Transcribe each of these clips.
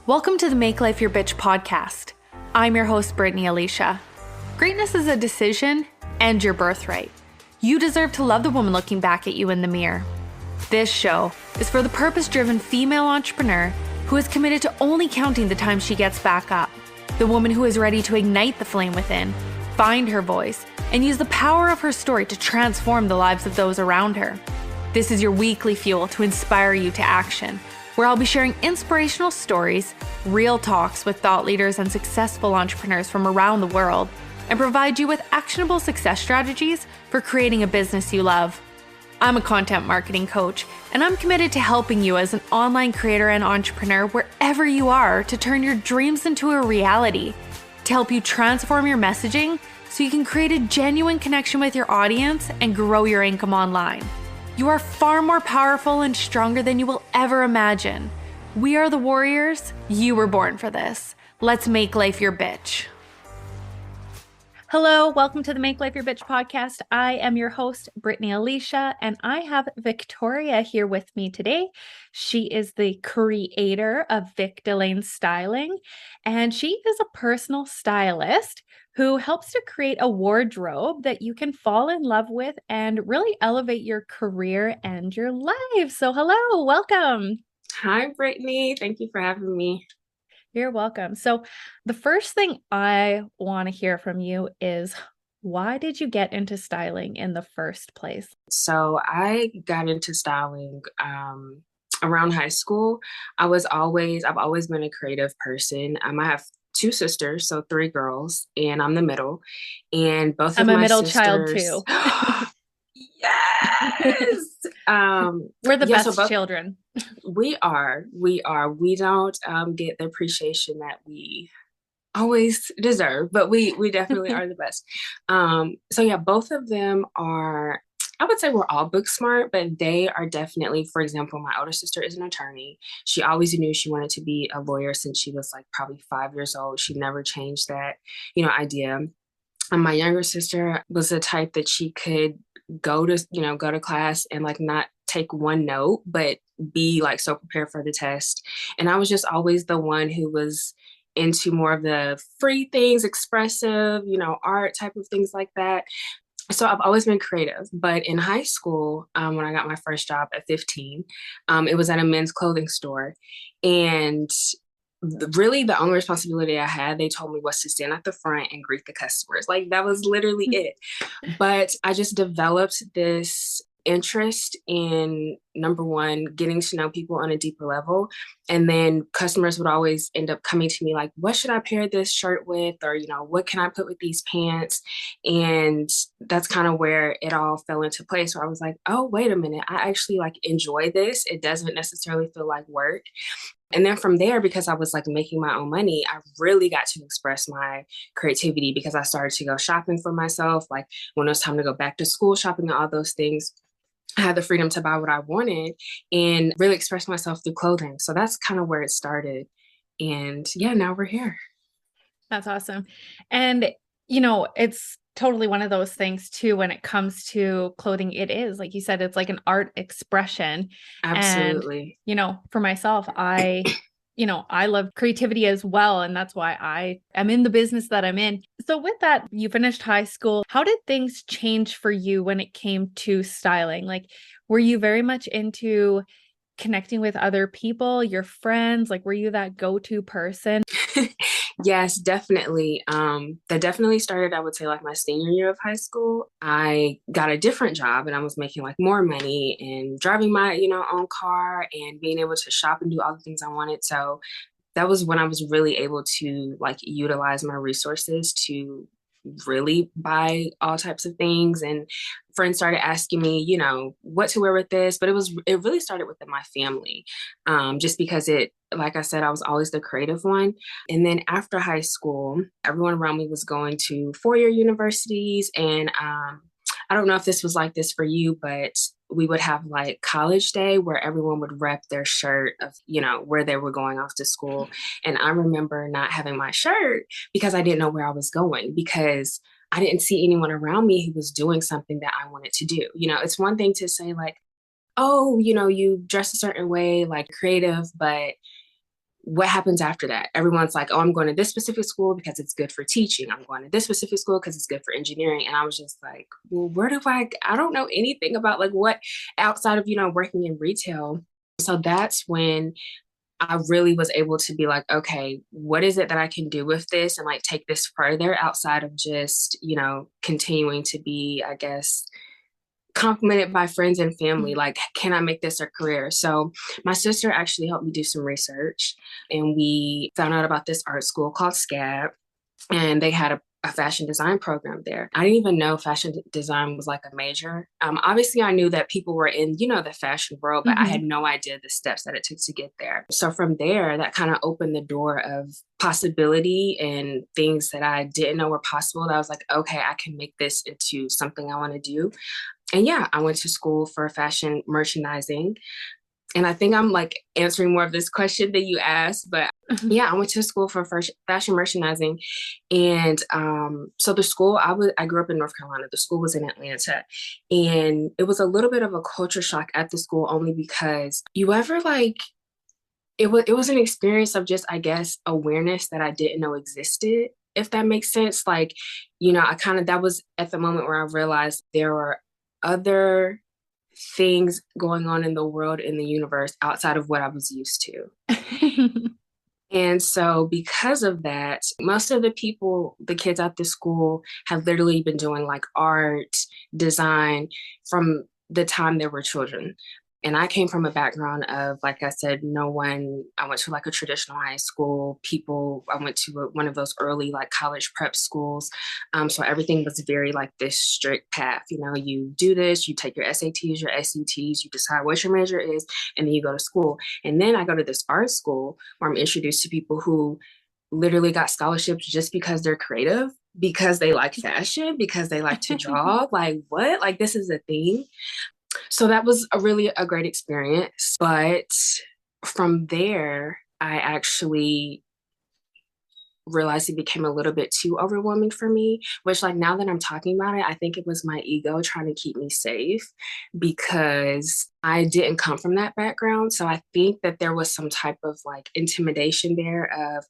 Welcome to the Make Life Your Bitch podcast. I'm your host, Brittany Alysia. Greatness is a decision and your birthright. You deserve to love the woman looking back at you in the mirror. This show is for the purpose-driven female entrepreneur who is committed to only counting the time she gets back up. The woman who is ready to ignite the flame within, find her voice, and use the power of her story to transform the lives of those around her. This is your weekly fuel to inspire you to action, where I'll be sharing inspirational stories, real talks with thought leaders and successful entrepreneurs from around the world, and provide you with actionable success strategies for creating a business you love. I'm a content marketing coach, and I'm committed to helping you as an online creator and entrepreneur wherever you are to turn your dreams into a reality, to help you transform your messaging so you can create a genuine connection with your audience and grow your income online. You are far more powerful and stronger than you will ever imagine. We are the warriors. You were born for this. Let's make life your bitch. Hello, welcome to the Make Life Your Bitch podcast. I am your host, Brittany Alysia, and I have Victoria here with me today. She is the creator of Vic Delane Styling, and she is a personal stylist who helps to create a wardrobe that you can fall in love with and really elevate your career and your life. So hello, welcome. Hi, Brittany. Thank you for having me. You're welcome. So the first thing I want to hear from you is, why did you get into styling in the first place? So I got into styling around high school. I've always been a creative person. I have two sisters, so three girls, and I'm the middle. And both of my I'm a middle sisters, child too. Yes. We're the best children. We are. We don't get the appreciation that we always deserve, but we definitely are the best. So yeah, both of them are, I would say we're all book smart, but they are definitely, for example, my older sister is an attorney. She always knew she wanted to be a lawyer since she was like probably 5 years old. She never changed that, idea. And my younger sister was the type that she could go to class and like not take one note, but be like so prepared for the test. And I was just always the one who was into more of the free things, expressive, art type of things like that. So I've always been creative. But in high school, when I got my first job at 15, it was at a men's clothing store. And really the only responsibility I had, they told me, was to stand at the front and greet the customers. Like that was literally it. But I just developed this interest in, number one, getting to know people on a deeper level. And then customers would always end up coming to me like, what should I pair this shirt with? Or, what can I put with these pants? And that's kind of where it all fell into place, where I was like, oh, wait a minute, I actually like enjoy this. It doesn't necessarily feel like work. And then from there, because I was like making my own money, I really got to express my creativity because I started to go shopping for myself. Like when it was time to go back to school shopping and all those things, I had the freedom to buy what I wanted and really express myself through clothing. So that's kind of where it started. And yeah, now we're here. That's awesome. And, it's totally one of those things too, when it comes to clothing. It is, like you said, it's like an art expression. Absolutely. And, for myself, I love creativity as well. And that's why I am in the business that I'm in. So with that, you finished high school. How did things change for you when it came to styling? Like, were you very much into connecting with other people, your friends? Like, were you that go-to person? Yes, definitely. That definitely started, I would say, like my senior year of high school. I got a different job and I was making like more money and driving my, own car and being able to shop and do all the things I wanted. So that was when I was really able to like utilize my resources to really buy all types of things. And friends started asking me, what to wear with this, but it really started within my family. Just because like I said, I was always the creative one. And then after high school, everyone around me was going to four-year universities. And I don't know if this was like this for you, but we would have like college day where everyone would rep their shirt of, where they were going off to school. And I remember not having my shirt because I didn't know where I was going, because I didn't see anyone around me who was doing something that I wanted to do. It's one thing to say like, oh, you dress a certain way, like creative, but what happens after that? Everyone's like, oh, I'm going to this specific school because it's good for teaching. I'm going to this specific school because it's good for engineering. And I was just like, well, where do I don't know anything about like what outside of, working in retail. So that's when I really was able to be like, okay, what is it that I can do with this and like take this further outside of just, continuing to be, I guess, complimented by friends and family. Like, can I make this a career? So my sister actually helped me do some research, and we found out about this art school called SCAD, and they had a fashion design program there. I didn't even know fashion design was like a major. Obviously, I knew that people were in, the fashion world, but I had no idea the steps that it took to get there. So from there, that kind of opened the door of possibility and things that I didn't know were possible. That I was like, okay, I can make this into something I want to do. And yeah, I went to school for fashion merchandising. And I think I'm like answering more of this question than you asked, but yeah, I went to school for fashion merchandising. And so the school, I grew up in North Carolina. The school was in Atlanta. And it was a little bit of a culture shock at the school, only because you ever like, it was an experience of just, I guess, awareness that I didn't know existed, if that makes sense. Like, that was at the moment where I realized there were other things going on in the world, in the universe, outside of what I was used to. And so because of that, most of the kids at the school have literally been doing like art, design from the time they were children. And I came from a background of, like I said, I went to like a traditional high school. I went to one of those early like college prep schools. So everything was very like this strict path. You do this, you take your SATs, your SETs, you decide what your major is, and then you go to school. And then I go to this art school where I'm introduced to people who literally got scholarships just because they're creative, because they like fashion, because they like to draw. Like, what? Like, this is a thing. So that was a great experience. But from there, I actually realized it became a little bit too overwhelming for me, which like now that I'm talking about it, I think it was my ego trying to keep me safe because I didn't come from that background. So I think that there was some type of like intimidation there of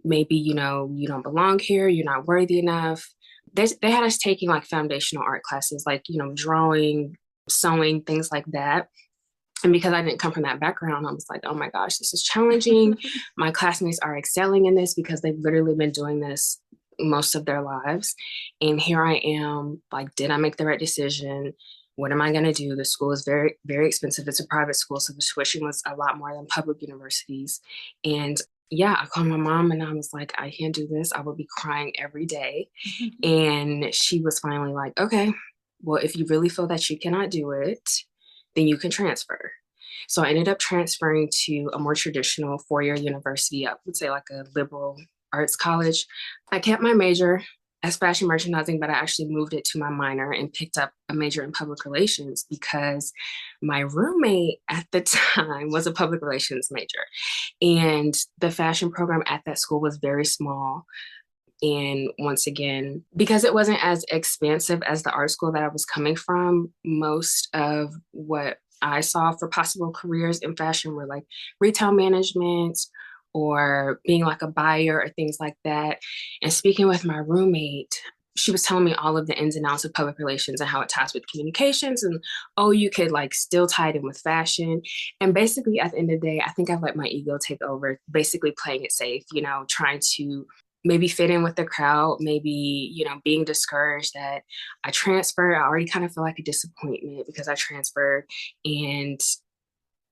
maybe, you don't belong here, you're not worthy enough. They had us taking like foundational art classes, like, drawing, sewing, things like that. And because I didn't come from that background, I was like, oh my gosh, this is challenging. My classmates are excelling in this because they've literally been doing this most of their lives. And here I am, like, did I make the right decision? What am I going to do? The school is very, very expensive. It's a private school, so the tuition was a lot more than public universities. And yeah, I called my mom and I was like, I can't do this. I would be crying every day. And she was finally like, okay, well, if you really feel that you cannot do it, then you can transfer. So I ended up transferring to a more traditional four-year university. I would say like a liberal arts college. I kept my major as fashion merchandising, but I actually moved it to my minor and picked up a major in public relations because my roommate at the time was a public relations major. And the fashion program at that school was very small. And once again, because it wasn't as expansive as the art school that I was coming from, most of what I saw for possible careers in fashion were like retail management or being like a buyer or things like that. And speaking with my roommate, she was telling me all of the ins and outs of public relations and how it ties with communications and, oh, you could like still tie it in with fashion. And basically at the end of the day, I think I've let my ego take over, basically playing it safe, trying to maybe fit in with the crowd, maybe, being discouraged that I transferred. I already kind of feel like a disappointment because I transferred and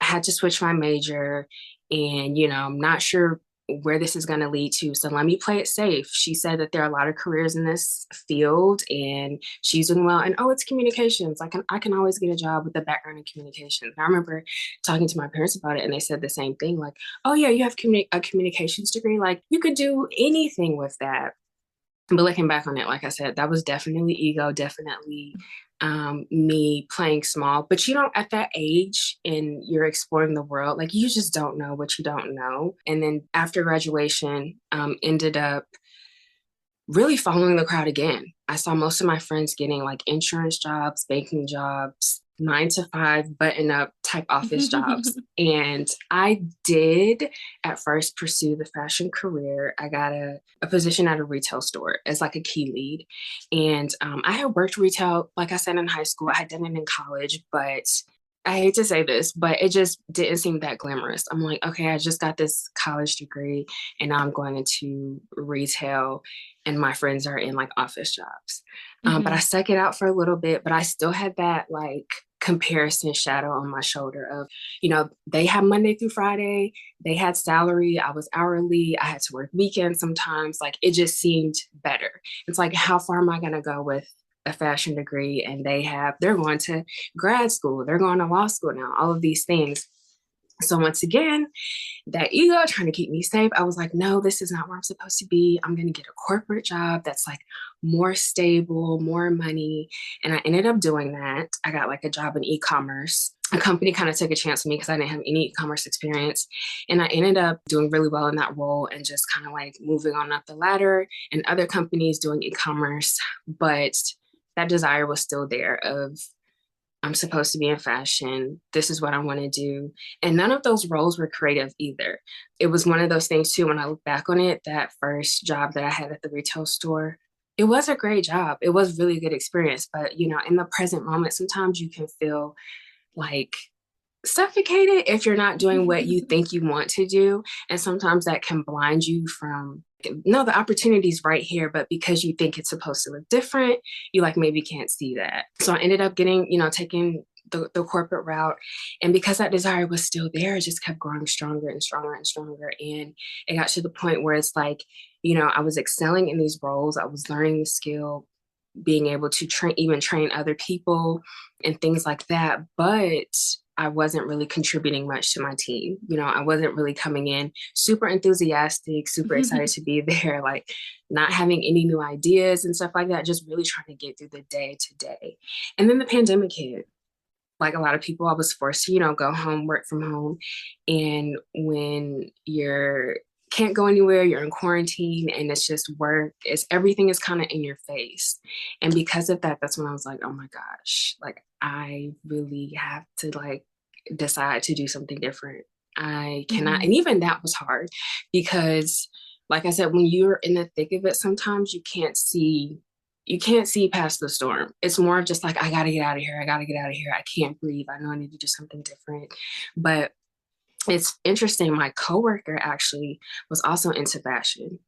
I had to switch my major and, I'm not sure where this is going to lead to. So let me play it safe. She said that there are a lot of careers in this field and she's doing well. And, oh, it's communications. I can always get a job with a background in communications. And I remember talking to my parents about it and they said the same thing. Like, oh yeah, you have a communications degree. Like you could do anything with that. But looking back on it, like I said, that was definitely ego, definitely me playing small. But at that age and you're exploring the world, like you just don't know what you don't know. And then after graduation, ended up really following the crowd again. I saw most of my friends getting like insurance jobs, banking jobs, 9 to 5 button up type office jobs. And I did at first pursue the fashion career. I got a position at a retail store as like a key lead. And I had worked retail, like I said, in high school. I had done it in college, but I hate to say this, but it just didn't seem that glamorous. I'm like, okay, I just got this college degree and now I'm going into retail and my friends are in like office jobs. But I stuck it out for a little bit, but I still had that like comparison shadow on my shoulder of, they had Monday through Friday, they had salary, I was hourly, I had to work weekends sometimes. Like it just seemed better. It's like, how far am I going to go with a fashion degree? And they're going to grad school, they're going to law school now, all of these things. So once again, that ego trying to keep me safe, I was like, no, this is not where I'm supposed to be. I'm going to get a corporate job that's like more stable, more money. And I ended up doing that. I got like a job in e-commerce. A company kind of took a chance on me because I didn't have any e-commerce experience. And I ended up doing really well in that role and just kind of like moving on up the ladder and other companies doing e-commerce. But that desire was still there of, I'm supposed to be in fashion. This is what I want to do. And none of those roles were creative either. It was one of those things too, when I look back on it, that first job that I had at the retail store, it was a great job. It was really good experience. But, in the present moment, sometimes you can feel like suffocated if you're not doing what you think you want to do. And sometimes that can blind you from, no, the opportunity's right here, but because you think it's supposed to look different, you like maybe can't see that. So I ended up taking the corporate route. And because that desire was still there, it just kept growing stronger and stronger and stronger. And it got to the point where it's like, I was excelling in these roles. I was learning the skill, being able to train other people and things like that. But I wasn't really contributing much to my team. I wasn't really coming in super enthusiastic, super excited to be there, like not having any new ideas and stuff like that, just really trying to get through the day to day. And then the pandemic hit. Like a lot of people, I was forced to, go home, work from home. And when you're can't go anywhere, you're in quarantine and it's just work, everything is kind of in your face. And because of that, that's when I was like, oh my gosh, like I really have to like decide to do something different. I cannot. And even that was hard because like I said, when you're in the thick of it, sometimes you can't see past the storm. It's more of just like, I got to get out of here. I got to get out of here. I can't breathe. I know I need to do something different. But it's interesting. My coworker actually was also into fashion,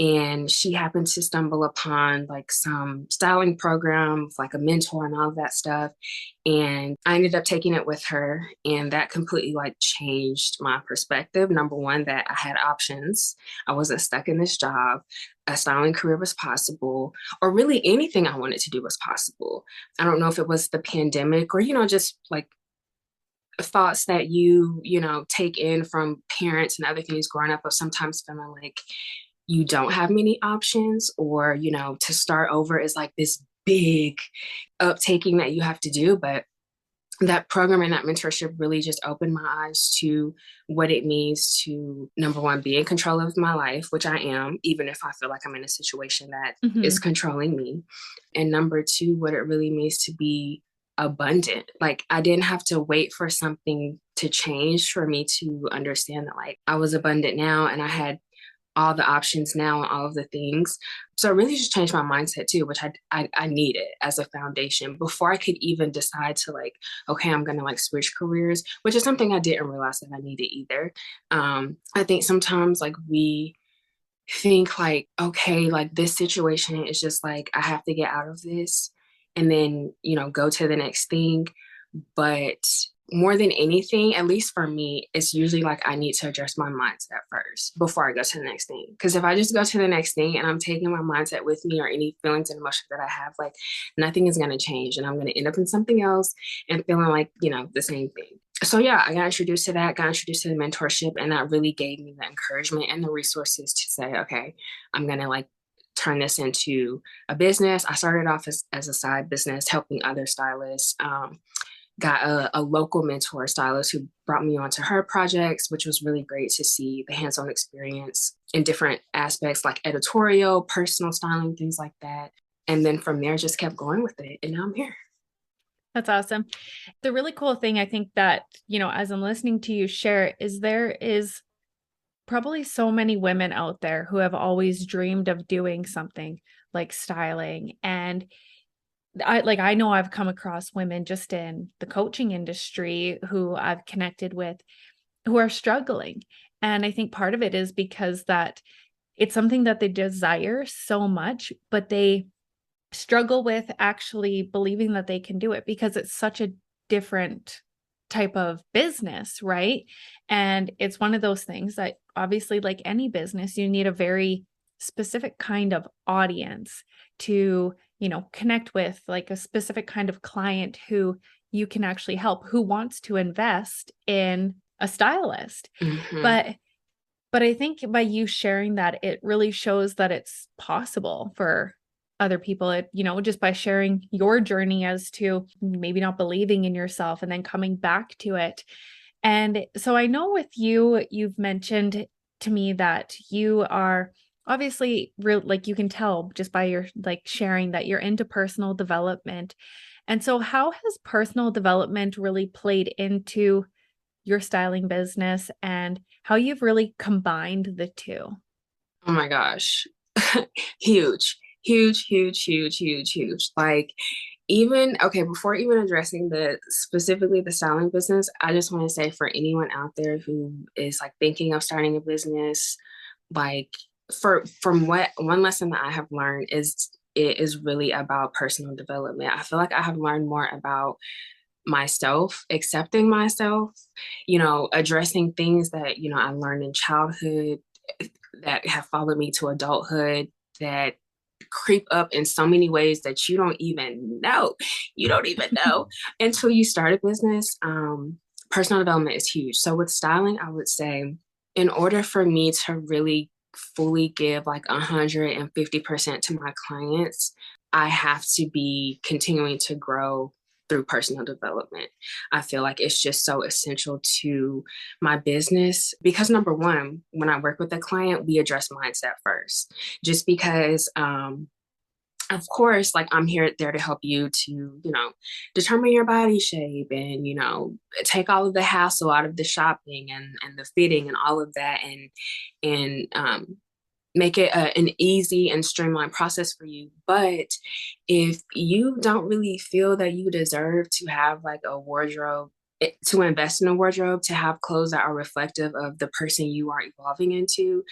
and she happened to stumble upon like some styling program, with like a mentor and all of that stuff. And I ended up taking it with her, and that completely like changed my perspective. Number one, that I had options. I wasn't stuck in this job. A styling career was possible, or really anything I wanted to do was possible. I don't know if it was the pandemic or, just like thoughts that you take in from parents and other things growing up, of sometimes feeling like you don't have many options, or to start over is like this big uptaking that you have to do. But that program and that mentorship really just opened my eyes to what it means to, number one, be in control of my life, which I am, even if I feel like I'm in a situation that is controlling me. And number two, what it really means to be abundant. Like I didn't have to wait for something to change for me to understand that like I was abundant now and I had all the options now and all of the things. So it really just changed my mindset too, which I needed as a foundation before I could even decide to like, okay, I'm going to like switch careers, which is something I didn't realize that I needed either. I think sometimes like we think like, okay, like this situation is just like, I have to get out of this and then, go to the next thing. But more than anything, at least for me, it's usually like I need to address my mindset first before I go to the next thing. Because if I just go to the next thing and I'm taking my mindset with me or any feelings and emotions that I have, like nothing is going to change and I'm going to end up in something else and feeling like, the same thing. So yeah, I got introduced to that, got introduced to the mentorship, and that really gave me the encouragement and the resources to say, okay, I'm going to like turn this into a business. I started off as a side business, helping other stylists. Got a local mentor stylist who brought me onto her projects, which was really great to see the hands-on experience in different aspects like editorial, personal styling, things like that. And then from there, just kept going with it. And now I'm here. That's awesome. The really cool thing I think that, as I'm listening to you share is there is probably so many women out there who have always dreamed of doing something like styling. And I know I've come across women just in the coaching industry who I've connected with who are struggling. And I think part of it is because that it's something that they desire so much, but they struggle with actually believing that they can do it because it's such a different type of business, right? And it's one of those things that obviously, like any business, you need a very specific kind of audience to, connect with, like a specific kind of client who you can actually help, who wants to invest in a stylist. Hmm. But I think by you sharing that, it really shows that it's possible for other people. Just by sharing your journey as to maybe not believing in yourself and then coming back to it. And so I know with you, you've mentioned to me that you are obviously real, like you can tell just by your like sharing that you're into personal development. And so how has personal development really played into your styling business and how you've really combined the two? Oh my gosh. Huge, huge, huge, huge, huge, huge. Like, even okay, before even addressing specifically the styling business, I just want to say for anyone out there who is like thinking of starting a business, like from what one lesson that I have learned is it is really about personal development. I feel like I have learned more about myself, accepting myself, addressing things that, I learned in childhood that have followed me to adulthood that creep up in so many ways that you don't even know. You don't even know until you start a business. Personal development is huge. So with styling, I would say in order for me to really fully give like 150% to my clients, I have to be continuing to grow through personal development. I feel like it's just so essential to my business because number one, when I work with a client, we address mindset first. Just because of course, like I'm there to help you to, determine your body shape and, take all of the hassle out of the shopping and the fitting and all of that and make it an easy and streamlined process for you. But if you don't really feel that you deserve to have like a wardrobe, to invest in a wardrobe, to have clothes that are reflective of the person you are evolving into,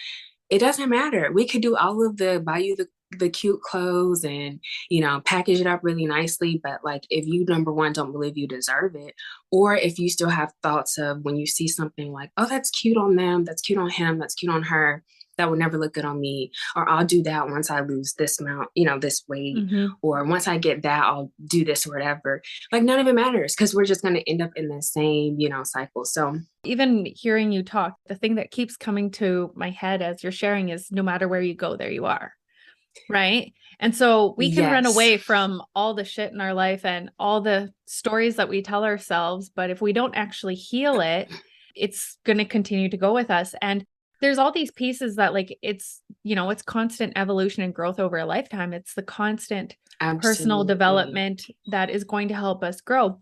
it doesn't matter. We could do all of buy you the cute clothes and, package it up really nicely. But like, if you, number one, don't believe you deserve it, or if you still have thoughts of when you see something like, oh, that's cute on them, that's cute on him, that's cute on her, that would never look good on me, or I'll do that once I lose this amount, this weight, Mm-hmm. or once I get that, I'll do this or whatever. Like, none of it matters because we're just going to end up in the same, cycle. So, Even hearing you talk, the thing that keeps coming to my head as you're sharing is no matter where you go, there you are. Right. And so we can run yes, away from all the shit in our life and all the stories that we tell ourselves. But if we don't actually heal it, it's going to continue to go with us. And there's all these pieces that like it's constant evolution and growth over a lifetime. It's the constant personal absolutely. development that is going to help us grow.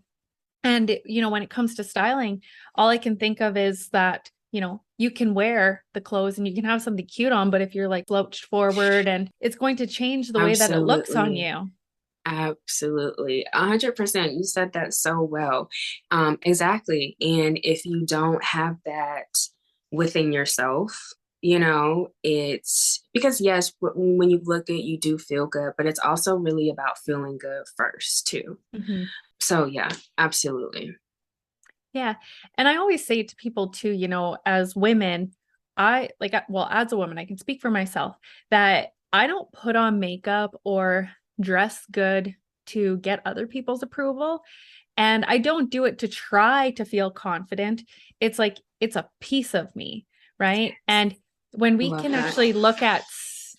And, when it comes to styling, all I can think of is that, you can wear the clothes and you can have something cute on, but if you're like slouched forward and it's going to change the way that it looks on Absolutely. you. Absolutely. 100%. You said that so well. Exactly. And if you don't have that within yourself, it's because, yes, when you look good, you do feel good, but it's also really about feeling good first, too. Mhm. So, yeah, absolutely. Yeah. And I always say to people too, as women, well, as a woman, I can speak for myself that I don't put on makeup or dress good to get other people's approval. And I don't do it to try to feel confident. It's like it's a piece of me, right? And when we Love can that. actually look at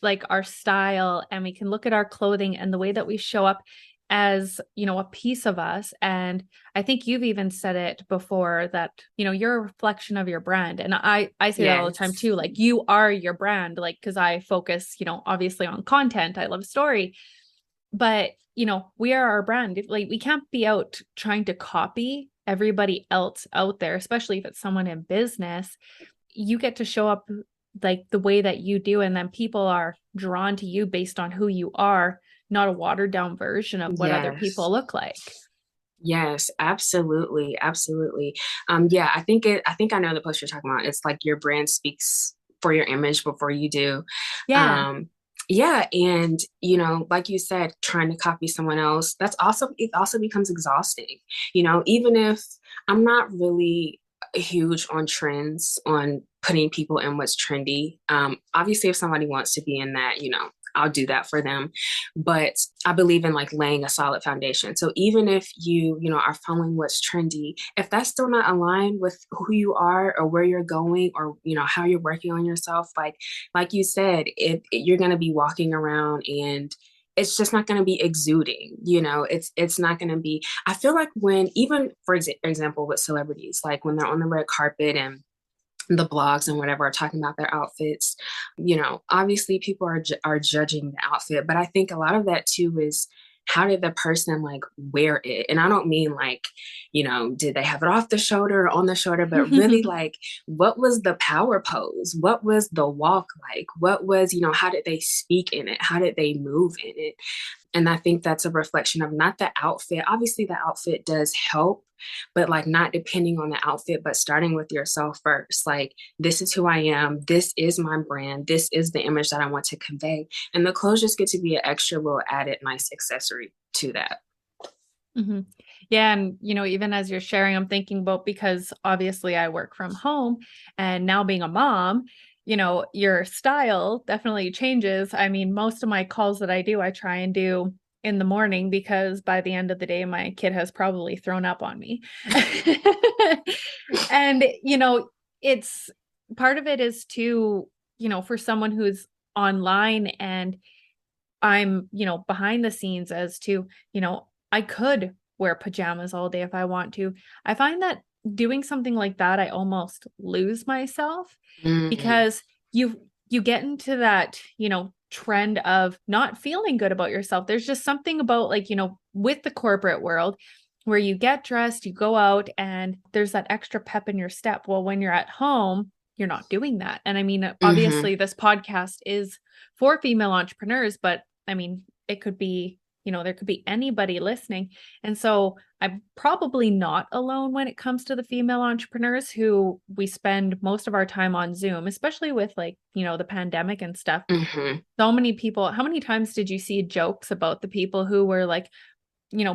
like our style and we can look at our clothing and the way that we show up as, a piece of us. And I think you've even said it before that, you're a reflection of your brand. And I say that all the time Yes. too. Like you are your brand, like, because I focus, obviously on content. I love story. But, we are our brand. Like, we can't be out trying to copy everybody else out there, especially if it's someone in business. You get to show up like the way that you do, and then people are drawn to you based on who you are, not a watered down version of what other people Yes. look like. Yes, absolutely. Absolutely. Yeah, I think I know the post you're talking about. It's like your brand speaks for your image before you do. Yeah. Um, yeah, and like you said, trying to copy someone else, it also becomes exhausting. Even if I'm not really huge on trends, on putting people in what's trendy. Obviously if somebody wants to be in that, I'll do that for them. But I believe in like laying a solid foundation. So even if are following what's trendy, if that's still not aligned with who you are or where you're going or, how you're working on yourself, like you said, if you're going to be walking around and it's just not going to be exuding, it's not going to be, I feel like when, even for example, with celebrities, like when they're on the red carpet and the blogs and whatever are talking about their outfits, obviously people are judging the outfit, but I think a lot of that too is how did the person like wear it? And I don't mean like, did they have it off the shoulder or on the shoulder, but really like, what was the power pose? What was the walk like? What was, how did they speak in it? How did they move in it? And I think that's a reflection of not the outfit. Obviously, the outfit does help, but like not depending on the outfit, but starting with yourself first. Like, this is who I am. This is my brand. This is the image that I want to convey. And the clothes just get to be an extra little added nice accessory to that. Mm-hmm. Yeah. And, even as you're sharing, I'm thinking about, because obviously I work from home and now being a mom, your style definitely changes. I mean, most of my calls that I do, I try and do in the morning, because by the end of the day, my kid has probably thrown up on me. And, it's part of it is to, for someone who's online and I'm, behind the scenes as to, I could wear pajamas all day if I want to. I find that doing something like that, I almost lose myself, Mm-hmm. because you get into that, trend of not feeling good about yourself. There's just something about like, with the corporate world where you get dressed, you go out and there's that extra pep in your step. Well, when you're at home, you're not doing that. And I mean, Mm-hmm. obviously this podcast is for female entrepreneurs, but I mean, it could be, there could be anybody listening. And so I'm probably not alone when it comes to the female entrepreneurs who we spend most of our time on Zoom, especially with like, the pandemic and stuff. Mm-hmm. So many people, how many times did you see jokes about the people who were like,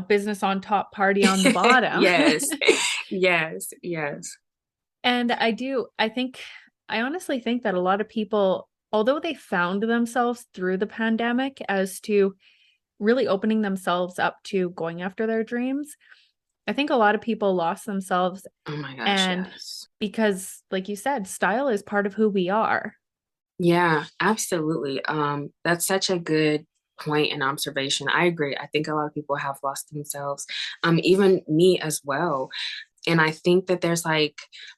business on top, party on the bottom? Yes. Yes. Yes. And I honestly think that a lot of people, although they found themselves through the pandemic as to really opening themselves up to going after their dreams, I think a lot of people lost themselves. Oh my gosh, And yes. because, like you said, style is part of who we are. Yeah, absolutely. That's such a good point and observation. I agree. I think a lot of people have lost themselves. Even me as well. And I think that there's like,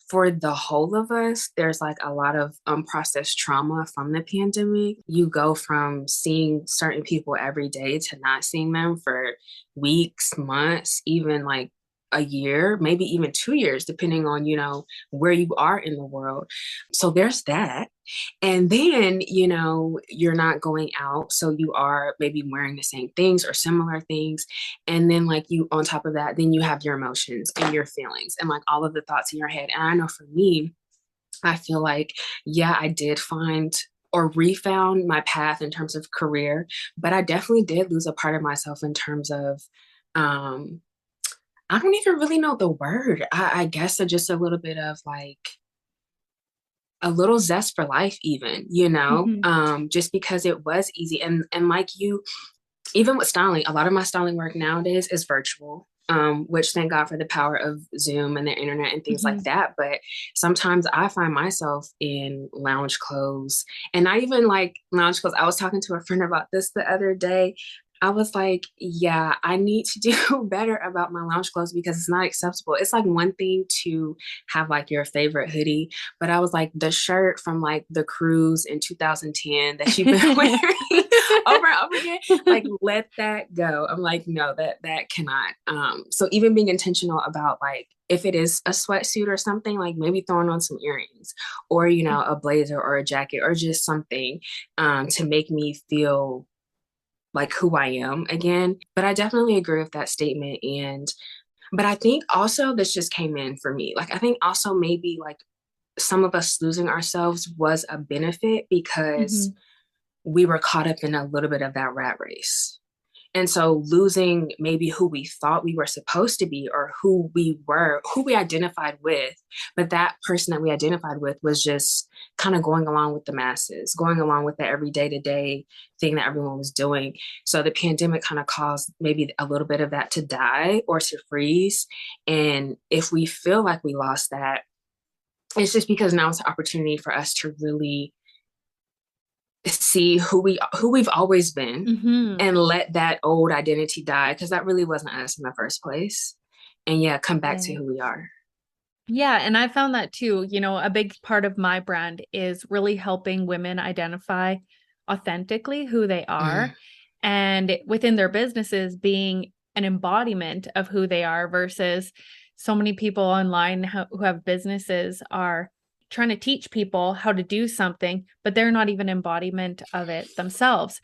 for the whole of us, there's like a lot of unprocessed trauma from the pandemic. You go from seeing certain people every day to not seeing them for weeks, months, even like a year, maybe even 2 years, depending on, where you are in the world. So there's that. And then, you're not going out. So you are maybe wearing the same things or similar things. And then, like, you, on top of that, then you have your emotions and your feelings and like all of the thoughts in your head. And I know for me, I feel like, yeah, I did find or refound my path in terms of career, but I definitely did lose a part of myself in terms of, um, I don't even really know the word. I guess just a little bit of like, a little zest for life even, Mhm. just because it was easy. And like you, even with styling, a lot of my styling work nowadays is virtual, which thank God for the power of Zoom and the internet and things like Mhm. that. But sometimes I find myself in lounge clothes, and not even like lounge clothes. I was talking to a friend about this the other day. I was like, yeah, I need to do better about my lounge clothes because it's not acceptable. It's like one thing to have like your favorite hoodie, but I was like, the shirt from like the cruise in 2010 that you've been wearing over and over again. Like, let that go. I'm like, no, that cannot. So even being intentional about like, if it is a sweatsuit or something, like maybe throwing on some earrings or, a blazer or a jacket or just something to make me feel like who I am again. But I definitely agree with that statement. But I think also this just came in for me. Like, I think also maybe like some of us losing ourselves was a benefit because we were caught up in a little bit of that rat race. And so losing maybe who we thought we were supposed to be or who we were, who we identified with, but that person that we identified with was just kind of going along with the masses, going along with the every day-to-day thing that everyone was doing. So the pandemic kind of caused maybe a little bit of that to die or to freeze. And if we feel like we lost that, it's just because now it's an opportunity for us to really see who we've always been and let that old identity die, because that really wasn't us in the first place. And yeah, come back to who we are. Yeah. And I found that too, a big part of my brand is really helping women identify authentically who they are and within their businesses being an embodiment of who they are versus so many people online who have businesses are trying to teach people how to do something, but they're not even embodiment of it themselves.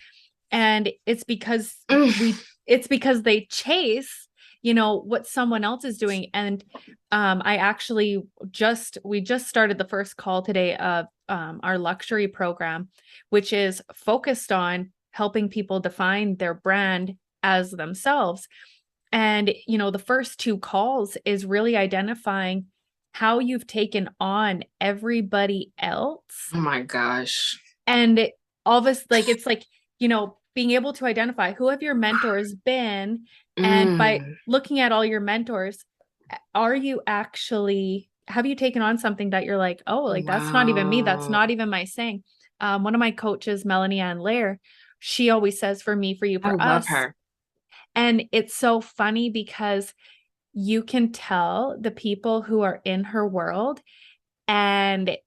And it's because they chase, what someone else is doing. And we just started the first call today of our luxury program, which is focused on helping people define their brand as themselves. And, the first two calls is really identifying how you've taken on everybody else. Oh my gosh. And all of us, like, it's like, being able to identify who have your mentors been. And by looking at all your mentors, have you taken on something that you're like, oh, like, that's not even me. That's not even my saying. One of my coaches, Melanie Ann Lair, she always says, for me, for you, for us. I love her. And it's so funny because you can tell the people who are in her world and,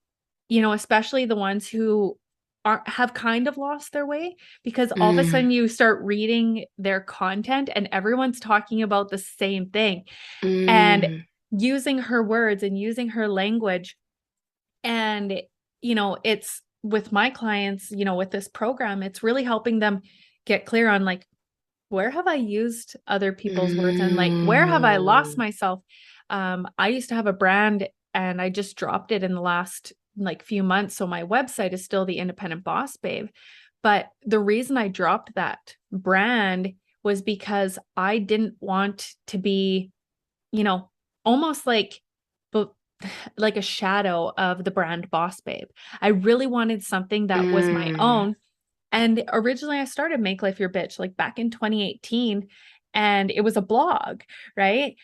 especially the ones who have kind of lost their way, because all of a sudden you start reading their content and everyone's talking about the same thing and using her words and using her language. And, it's with my clients, with this program, it's really helping them get clear on like, where have I used other people's words and like, where have I lost myself? I used to have a brand and I just dropped it in the last like few months. So my website is still the Independent Boss Babe. But the reason I dropped that brand was because I didn't want to be, almost like a shadow of the brand Boss Babe. I really wanted something that was my own. And originally I started Make Life Your Bitch like back in 2018, and it was a blog, right?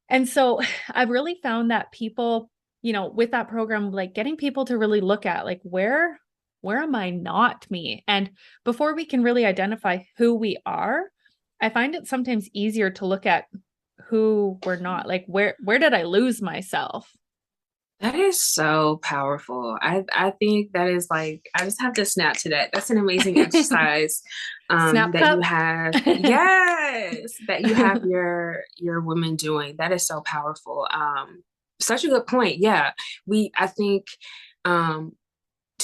And so I've really found that people, with that program, like getting people to really look at like, where am I not me? And before we can really identify who we are, I find it sometimes easier to look at who we're not. Like, where did I lose myself? That is so powerful. I think that is like, I just have to snap to that. That's an amazing exercise Snap that cup? you have. Yes, that you have your women doing. That is so powerful. Such a good point. Yeah, I think to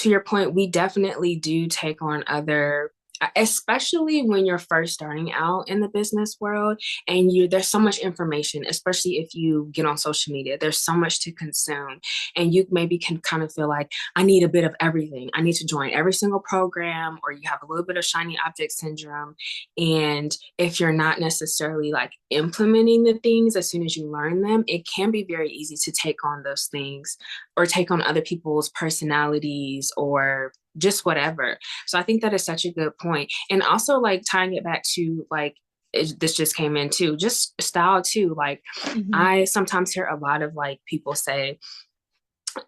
your point, we definitely do take on other, especially when you're first starting out in the business world and there's so much information, especially if you get on social media, there's so much to consume and you maybe can kind of feel like, I need a bit of everything. I need to join every single program, or you have a little bit of shiny object syndrome. And if you're not necessarily like implementing the things as soon as you learn them, it can be very easy to take on those things or take on other people's personalities or just whatever. So I think that is such a good point. And also like tying it back to like, this just came in too, just style too. Like I sometimes hear a lot of like people say,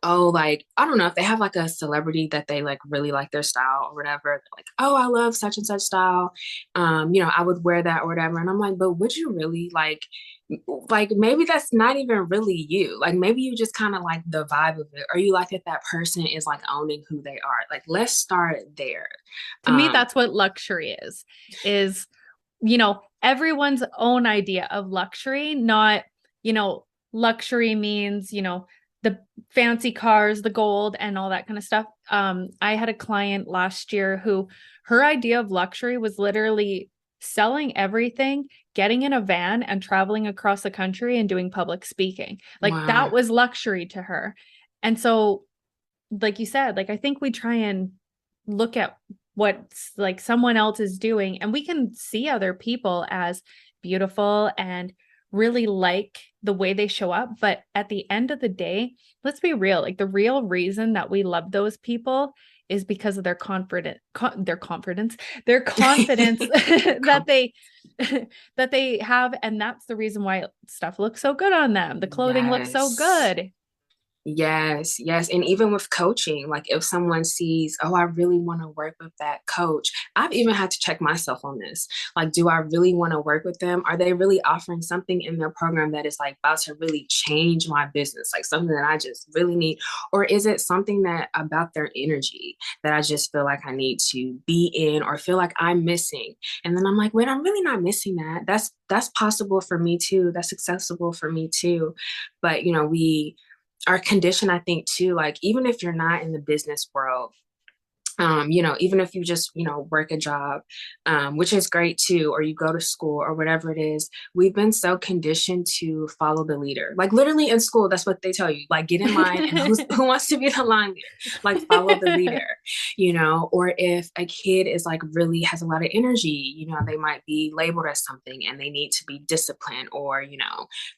oh, like, I don't know if they have like a celebrity that they like really like their style or whatever. They're like, oh, I love such and such style. I would wear that or whatever. And I'm like, but would you really like maybe that's not even really you. Like maybe you just kind of like the vibe of it, or you like that person is like owning who they are. Like let's start there. To me, Um, that's what luxury is, everyone's own idea of luxury, not, you know, luxury means, the fancy cars, the gold and all that kind of stuff. I had a client last year who her idea of luxury was literally selling everything, getting in a van and traveling across the country and doing public speaking. Like that wow. was luxury to her. And so, like you said, like I think we try and look at what like someone else is doing, and we can see other people as beautiful and really like the way they show up, but at the end of the day, let's be real, like the real reason that we love those people is because of their their confidence that Com- they that they have, and that's the reason why stuff looks so good on them, the clothing looks so yes. good. Yes, yes. And even with coaching, like if someone sees, oh, I really want to work with that coach, I've even had to check myself on this. Like, do I really want to work with them? Are they really offering something in their program that is like about to really change my business, like something that I just really need? Or is it something that about their energy that I just feel like I need to be in or feel like I'm missing? And then I'm like, wait, I'm really not missing that. That's possible for me too. That's accessible for me too. But we are conditioned, I think, too, like even if you're not in the business world, even if you just, work a job, which is great too, or you go to school or whatever it is, we've been so conditioned to follow the leader. Like literally in school, that's what they tell you, like get in line and who wants to be the line leader, like follow the leader, or if a kid is like really has a lot of energy, they might be labeled as something and they need to be disciplined, or,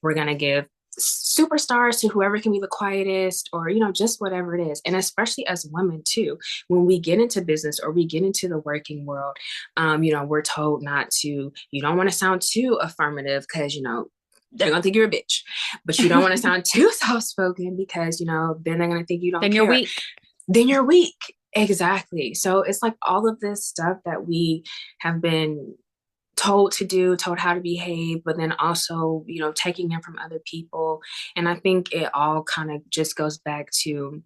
we're going to give superstars to whoever can be the quietest, or just whatever it is. And especially as women too, when we get into business or we get into the working world, we're told not to, you don't want to sound too affirmative because they're gonna think you're a bitch, but you don't want to sound too soft-spoken because then they're gonna think you don't Then you're care. weak. Then you're weak. Exactly. So it's like all of this stuff that we have been told to do, told how to behave, but then also, taking it from other people. And I think it all kind of just goes back to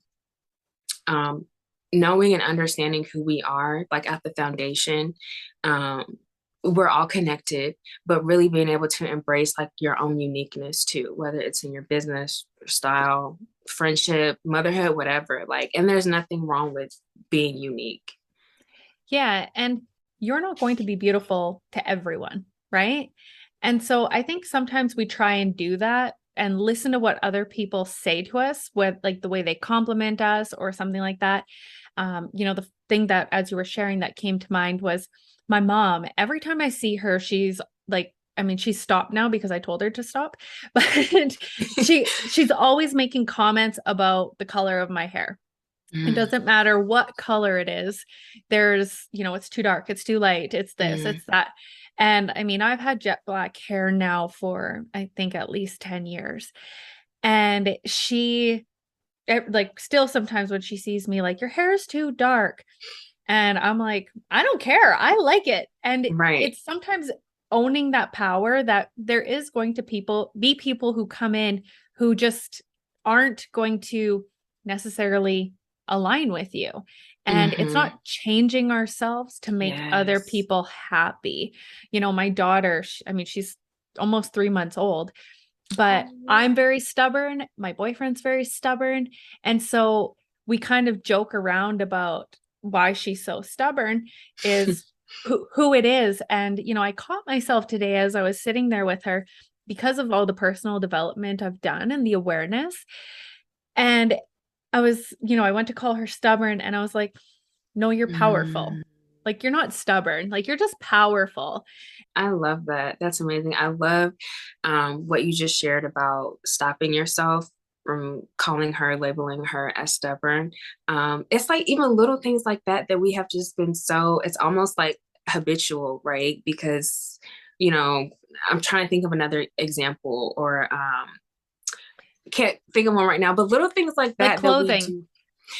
um, knowing and understanding who we are, like at the foundation. Um, we're all connected, but really being able to embrace like your own uniqueness too, whether it's in your business, style, friendship, motherhood, whatever. Like, and there's nothing wrong with being unique. Yeah. And you're not going to be beautiful to everyone, right? And so I think sometimes we try and do that and listen to what other people say to us, with like the way they compliment us or something like that. The thing that, as you were sharing, that came to mind was my mom. Every time I see her, she's like, I mean, she's stopped now because I told her to stop, but she's always making comments about the color of my hair. It Mm, doesn't matter what color it is. There's, it's too dark, it's too light, it's this, mm, it's that. And I mean, I've had jet black hair now for, I think, at least 10 years. And like, still sometimes when she sees me, like, your hair is too dark. And I'm like, I don't care. I like it. And right. it's sometimes owning that power that there is going to be people who come in who just aren't going to necessarily align with you. And it's Mm-hmm. not changing ourselves to make other Yes. people happy. My daughter, I mean, she's almost 3 months old, but Oh. I'm very stubborn. My boyfriend's very stubborn. And so we kind of joke around about why she's so stubborn is who it is. And, I caught myself today as I was sitting there with her because of all the personal development I've done and the awareness. And I went to call her stubborn and I was like, no, you're powerful. Mm. Like, you're not stubborn. Like, you're just powerful. I love that. That's amazing. I love what you just shared about stopping yourself from calling her, labeling her as stubborn. It's like even little things like that we have just been so, it's almost like habitual, right? Because, you know, I'm trying to think of another example or can't think of one right now, but little things like Like that we clothing. do.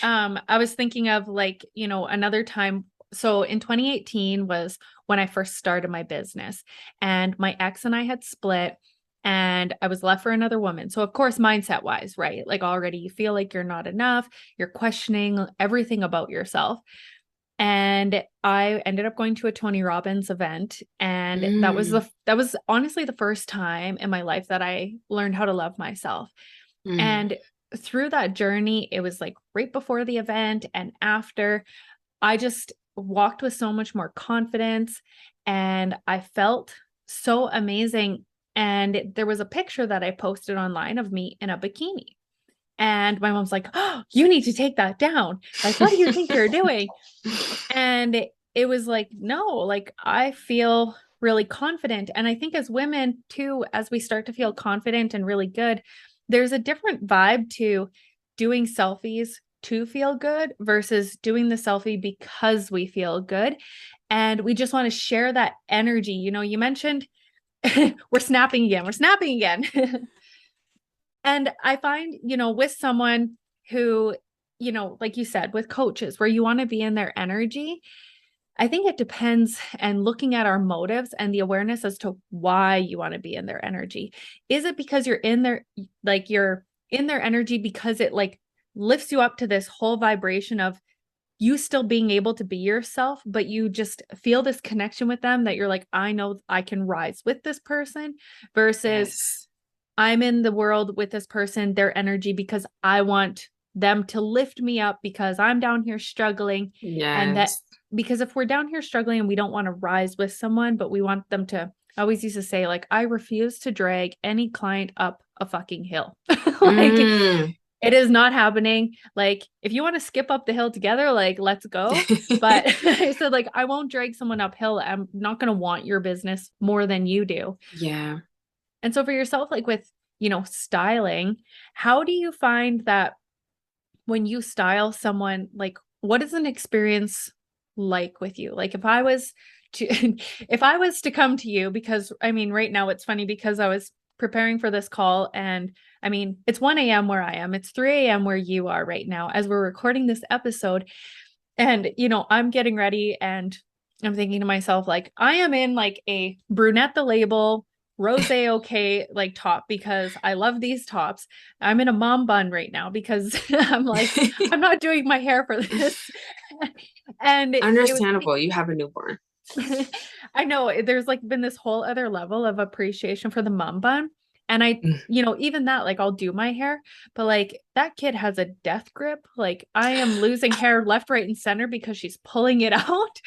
I was thinking of like, another time. So in 2018 was when I first started my business, and my ex and I had split, and I was left for another woman. So of course, mindset wise, right? Like already you feel like you're not enough. You're questioning everything about yourself. And I ended up going to a Tony Robbins event, and Mm, that was honestly the first time in my life that I learned how to love myself. mm. And through that journey, it was like right before the event and after, I just walked with so much more confidence, and I felt so amazing. And there was a picture that I posted online of me in a bikini. And my mom's like, "Oh, you need to take that down. Like, what do you think you're doing?" And it was like, no, like I feel really confident. And I think as women too, as we start to feel confident and really good, there's a different vibe to doing selfies to feel good versus doing the selfie because we feel good. And we just want to share that energy. You mentioned we're snapping again, we're snapping again. And I find, with someone who, like you said, with coaches where you want to be in their energy, I think it depends, and looking at our motives and the awareness as to why you want to be in their energy. Is it because you're in their energy because it like lifts you up to this whole vibration of you still being able to be yourself, but you just feel this connection with them that you're like, I know I can rise with this person, versus Yes. I'm in the world with this person, their energy, because I want them to lift me up because I'm down here struggling. And that Yes. because if we're down here struggling and we don't want to rise with someone, but we want them to, I always used to say, like, I refuse to drag any client up a fucking hill. Like, Mm. it is not happening. Like, if you want to skip up the hill together, like, let's go. But I said, like, I won't drag someone uphill. I'm not going to want your business more than you do. Yeah. And so for yourself, like with, styling, how do you find that when you style someone, like what is an experience like with you? Like if I was to if I was to come to you, because I mean, right now it's funny because I was preparing for this call, and I mean, it's 1 a.m. where I am, it's 3 a.m. where you are right now as we're recording this episode. And, I'm getting ready and I'm thinking to myself, like, I am in like a brunette the label, rose okay, like top because I love these tops. I'm in a mom bun right now because I'm like, I'm not doing my hair for this. And it was funny. Understandable. You have a newborn. I know there's like been this whole other level of appreciation for the mom bun. And Mm. even that, like I'll do my hair, but like that kid has a death grip. Like I am losing hair left, right, and center because she's pulling it out.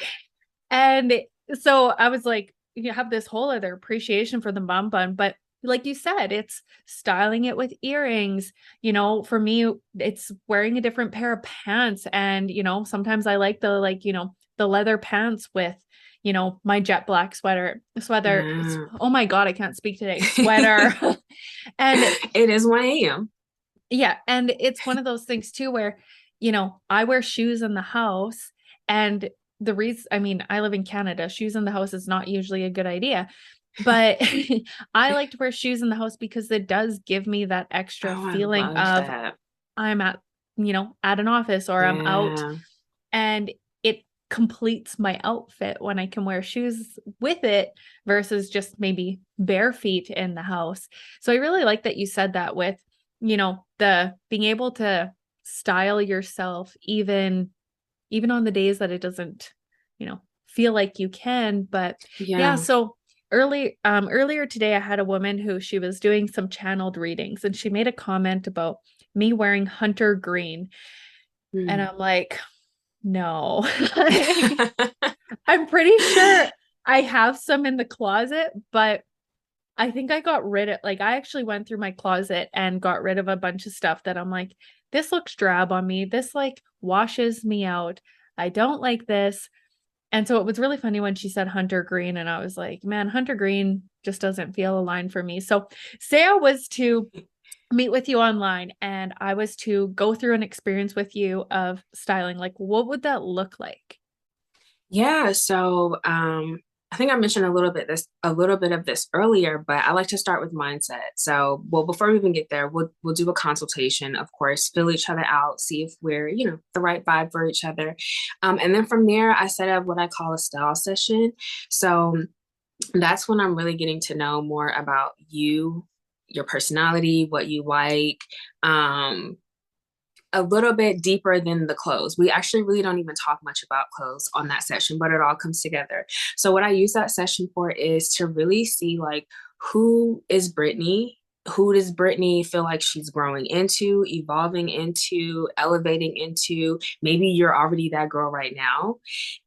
And so I was like, you have this whole other appreciation for the mom bun. But like you said, it's styling it with earrings. For me, it's wearing a different pair of pants. And, sometimes I like the leather pants with, my jet black sweater. Yeah. Oh my God, I can't speak today. Sweater. And It is 1 a.m. yeah, and it's one of those things too where, I wear shoes in the house, and the reason, I mean, I live in Canada, shoes in the house is not usually a good idea, but I like to wear shoes in the house because it does give me that extra Oh, I feeling love of that. I'm at an office or I'm out, Yeah. and it completes my outfit when I can wear shoes with it versus just maybe bare feet in the house. So I really like that you said that with, the being able to style yourself even on the days that it doesn't, feel like you can. But yeah, Yeah. so earlier today I had a woman who she was doing some channeled readings, and she made a comment about me wearing hunter green. And Mm. I'm like, no. I'm pretty sure I have some in the closet, but I think I got rid of, like, I actually went through my closet and got rid of a bunch of stuff that I'm like, this looks drab on me. This like washes me out. I don't like this. And so it was really funny when she said hunter green, and I was like, man, hunter green just doesn't feel aligned for me. So say I was to meet with you online and I was to go through an experience with you of styling, like what would that look like? Yeah. So, I think I mentioned a little bit of this earlier, but I like to start with mindset. So, well, before we even get there, we'll do a consultation, of course, fill each other out, see if we're, the right vibe for each other. And then from there, I set up what I call a style session. So that's when I'm really getting to know more about you, your personality, what you like, a little bit deeper than the clothes. We actually really don't even talk much about clothes on that session, but it all comes together. So what I use that session for is to really see like, who is Brittany? Who does Brittany feel like she's growing into, evolving into, elevating into? Maybe you're already that girl right now,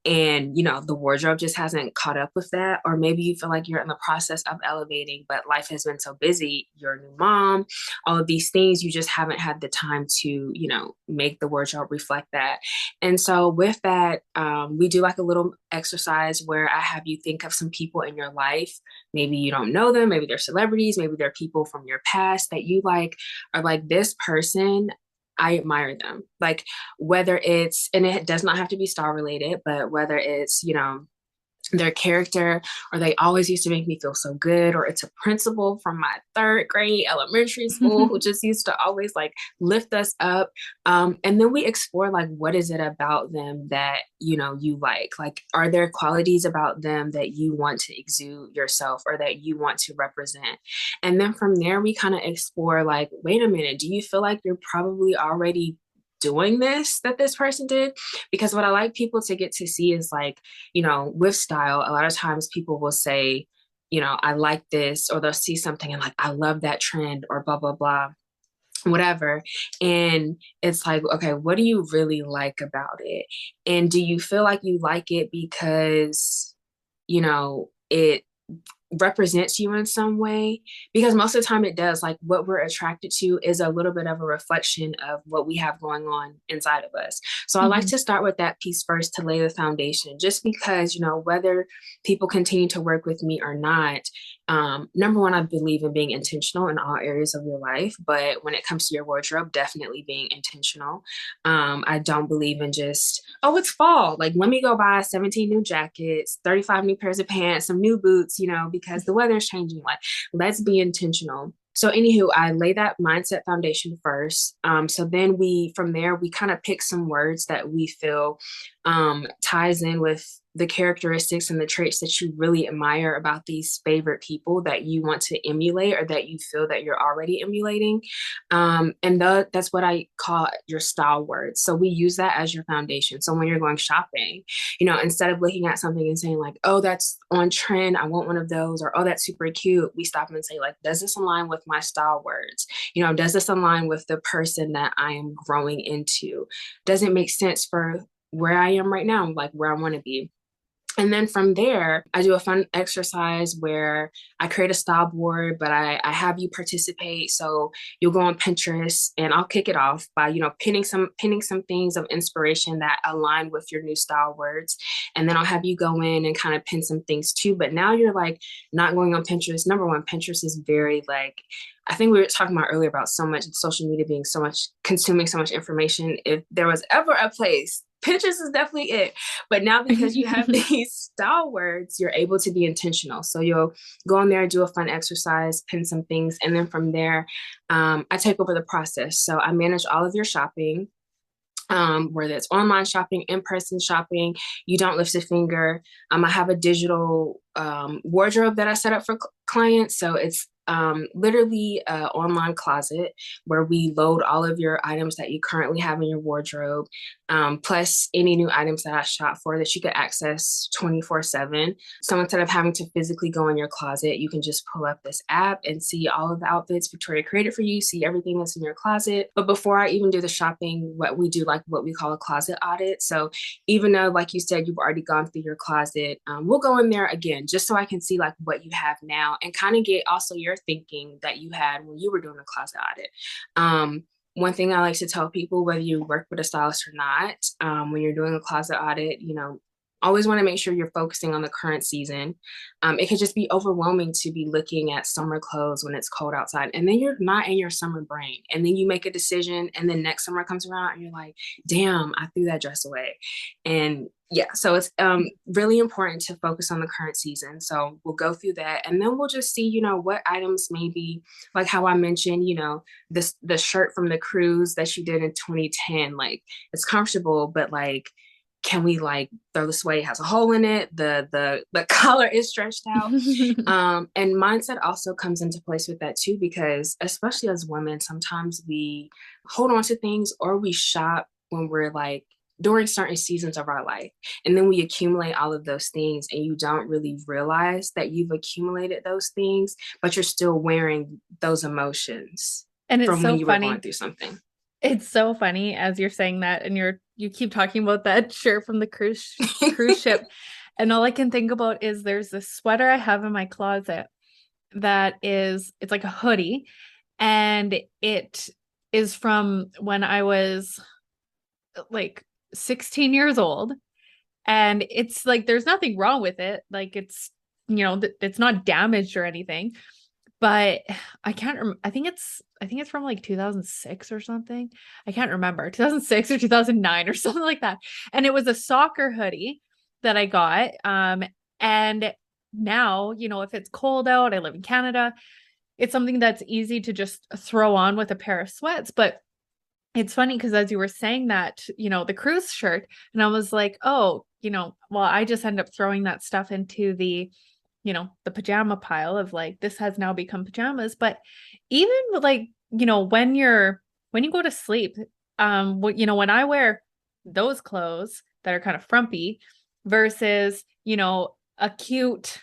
and the wardrobe just hasn't caught up with that, or maybe you feel like you're in the process of elevating, but life has been so busy, you're a new mom, all of these things, you just haven't had the time to make the wardrobe reflect that. And so with that, we do like a little exercise where I have you think of some people in your life. Maybe you don't know them, maybe they're celebrities, maybe they're people from your past that you like, are like, this person, I admire them. Like, whether it's, and it does not have to be star related, but whether it's, their character, or they always used to make me feel so good, or it's a principal from my third grade elementary school who just used to always like lift us up. And then we explore like, what is it about them that you like, are there qualities about them that you want to exude yourself, or that you want to represent? And then from there we kind of explore like, wait a minute, do you feel like you're probably already doing this that this person did? Because what I like people to get to see is like, with style, a lot of times people will say, I like this, or they'll see something and like, I love that trend, or blah, blah, blah, whatever. And it's like, okay, what do you really like about it? And do you feel like you like it because, it represents you in some way? Because most of the time it does. Like, what we're attracted to is a little bit of a reflection of what we have going on inside of us. So I like to start with that piece first to lay the foundation, just because whether people continue to work with me or not, number one, I believe in being intentional in all areas of your life, but when it comes to your wardrobe, definitely being intentional. I don't believe in just, oh, it's fall, like let me go buy 17 new jackets, 35 new pairs of pants, some new boots, because the weather is changing. Like, let's be intentional. So anywho, I lay that mindset foundation first. So then from there, we kind of pick some words that we feel ties in with the characteristics and the traits that you really admire about these favorite people that you want to emulate, or that you feel that you're already emulating. That's what I call your style words. So we use that as your foundation. So when you're going shopping, instead of looking at something and saying like, oh, that's on trend, I want one of those, or oh, that's super cute, we stop and say like, does this align with my style words? Does this align with the person that I am growing into? Does it make sense for where I am right now, like where I want to be? And then from there, I do a fun exercise where I create a style board, but I have you participate. So you'll go on Pinterest, and I'll kick it off by, pinning some things of inspiration that align with your new style words. And then I'll have you go in and kind of pin some things too. But now you're like not going on Pinterest. Number one, Pinterest is very like, I think we were talking about earlier about so much social media being so much, consuming so much information. If there was ever a place, Pinterest is definitely it. But now, because you have these style words, you're able to be intentional. So you'll go on there, do a fun exercise, pin some things. And then from there, I take over the process. So I manage all of your shopping, whether it's online shopping, in-person shopping. You don't lift a finger. I have a digital wardrobe that I set up for clients. So it's literally an online closet where we load all of your items that you currently have in your wardrobe, plus any new items that I shop for that you could access 24/7. So instead of having to physically go in your closet, you can just pull up this app and see all of the outfits Victoria created for you, see everything that's in your closet. But before I even do the shopping, what we do, like what we call a closet audit. So even though, like you said, you've already gone through your closet, we'll go in there again just so I can see like what you have now, and kind of get also your thinking that you had when you were doing a closet audit. One thing I like to tell people, whether you work with a stylist or not, when you're doing a closet audit, always want to make sure you're focusing on the current season. It could just be overwhelming to be looking at summer clothes when it's cold outside, and then you're not in your summer brain. And then you make a decision, and then next summer comes around, and you're like, damn, I threw that dress away. And yeah, so it's really important to focus on the current season. So we'll go through that, and then we'll just see, what items maybe, like how I mentioned, the shirt from the cruise that she did in 2010, like it's comfortable, but like, can we like throw this away? It has a hole in it. The collar is stretched out. And mindset also comes into place with that too, because especially as women, sometimes we hold on to things or we shop when we're like during certain seasons of our life. And then we accumulate all of those things and you don't really realize that you've accumulated those things, but you're still wearing those emotions And it's from so when you funny. were going through something. It's so funny as you're saying that, and you keep talking about that shirt from the cruise ship. And all I can think about is there's this sweater I have in my closet it's like a hoodie, and it is from when I was like 16 years old. And it's like, there's nothing wrong with it. Like it's, it's not damaged or anything, but I can't remember. I think it's from like 2006 or something. I can't remember, 2006 or 2009 or something like that. And it was a soccer hoodie that I got. And now, if it's cold out, I live in Canada, it's something that's easy to just throw on with a pair of sweats. But it's funny because as you were saying that, the cruise shirt, and I was like, oh, well, I just end up throwing that stuff into the pajama pile of like, this has now become pajamas. But even like, when you go to sleep, when I wear those clothes that are kind of frumpy versus, a cute,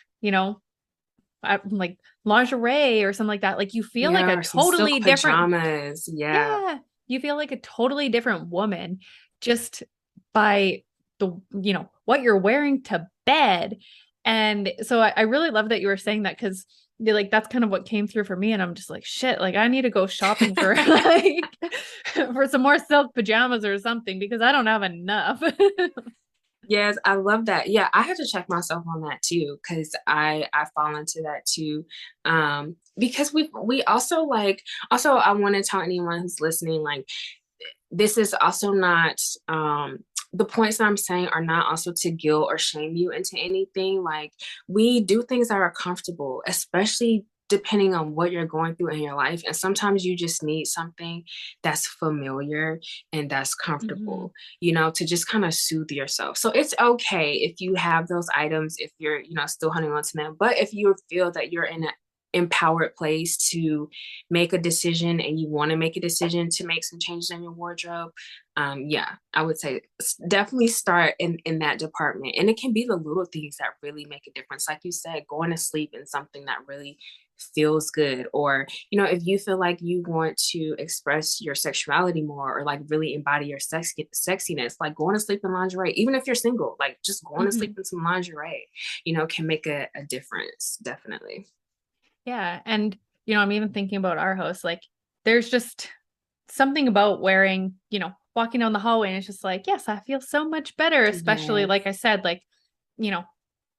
like lingerie or something like that, like you feel like a totally different pajamas. Yeah. You feel like a totally different woman just by the, what you're wearing to bed. And so I really love that you were saying that, because like that's kind of what came through for me. And I'm just like, shit, like I need to go shopping for like for some more silk pajamas or something, because I don't have enough. Yes, I love that. Yeah, I had to check myself on that too, because I fall into that too. Because we also I want to tell anyone who's listening, like this is also not the points that I'm saying are not also to guilt or shame you into anything. Like we do things that are comfortable, especially depending on what you're going through in your life. And sometimes you just need something that's familiar and that's comfortable, to just kind of soothe yourself. So it's okay if you have those items, if you're, still holding on to them. But if you feel that you're in an empowered place to make a decision and you want to make a decision to make some changes in your wardrobe, I would say definitely start in that department. And it can be the little things that really make a difference. Like you said, going to sleep in something that really feels good, or if you feel like you want to express your sexuality more or like really embody your sexiness, like going to sleep in lingerie, even if you're single, like just going to sleep in some lingerie, can make a difference, definitely. Yeah. And, I'm even thinking about our house, like there's just something about wearing, walking down the hallway and it's just like, yes, I feel so much better, especially like I said, like,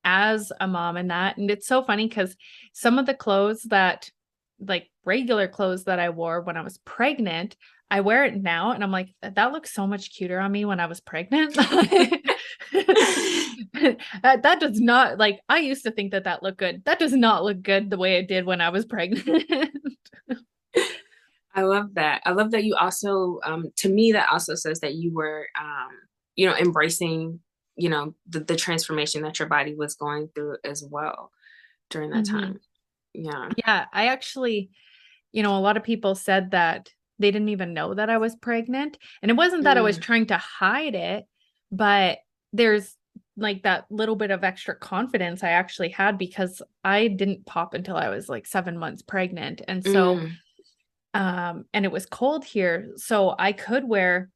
as a mom and that. And it's so funny because some of the clothes that like regular clothes that I wore when I was pregnant, I wear it now and I'm like, that looks so much cuter on me when I was pregnant. That does not, like, I used to think that looked good. That does not look good the way it did when I was pregnant. I love that. I love that you also, to me, that also says that you were, embracing, the transformation that your body was going through as well during that time. Yeah. Yeah. I actually, a lot of people said that they didn't even know that I was pregnant. And it wasn't that I was trying to hide it, but there's like that little bit of extra confidence I actually had because I didn't pop until I was like 7 months pregnant. And so, and it was cold here. So I could wear,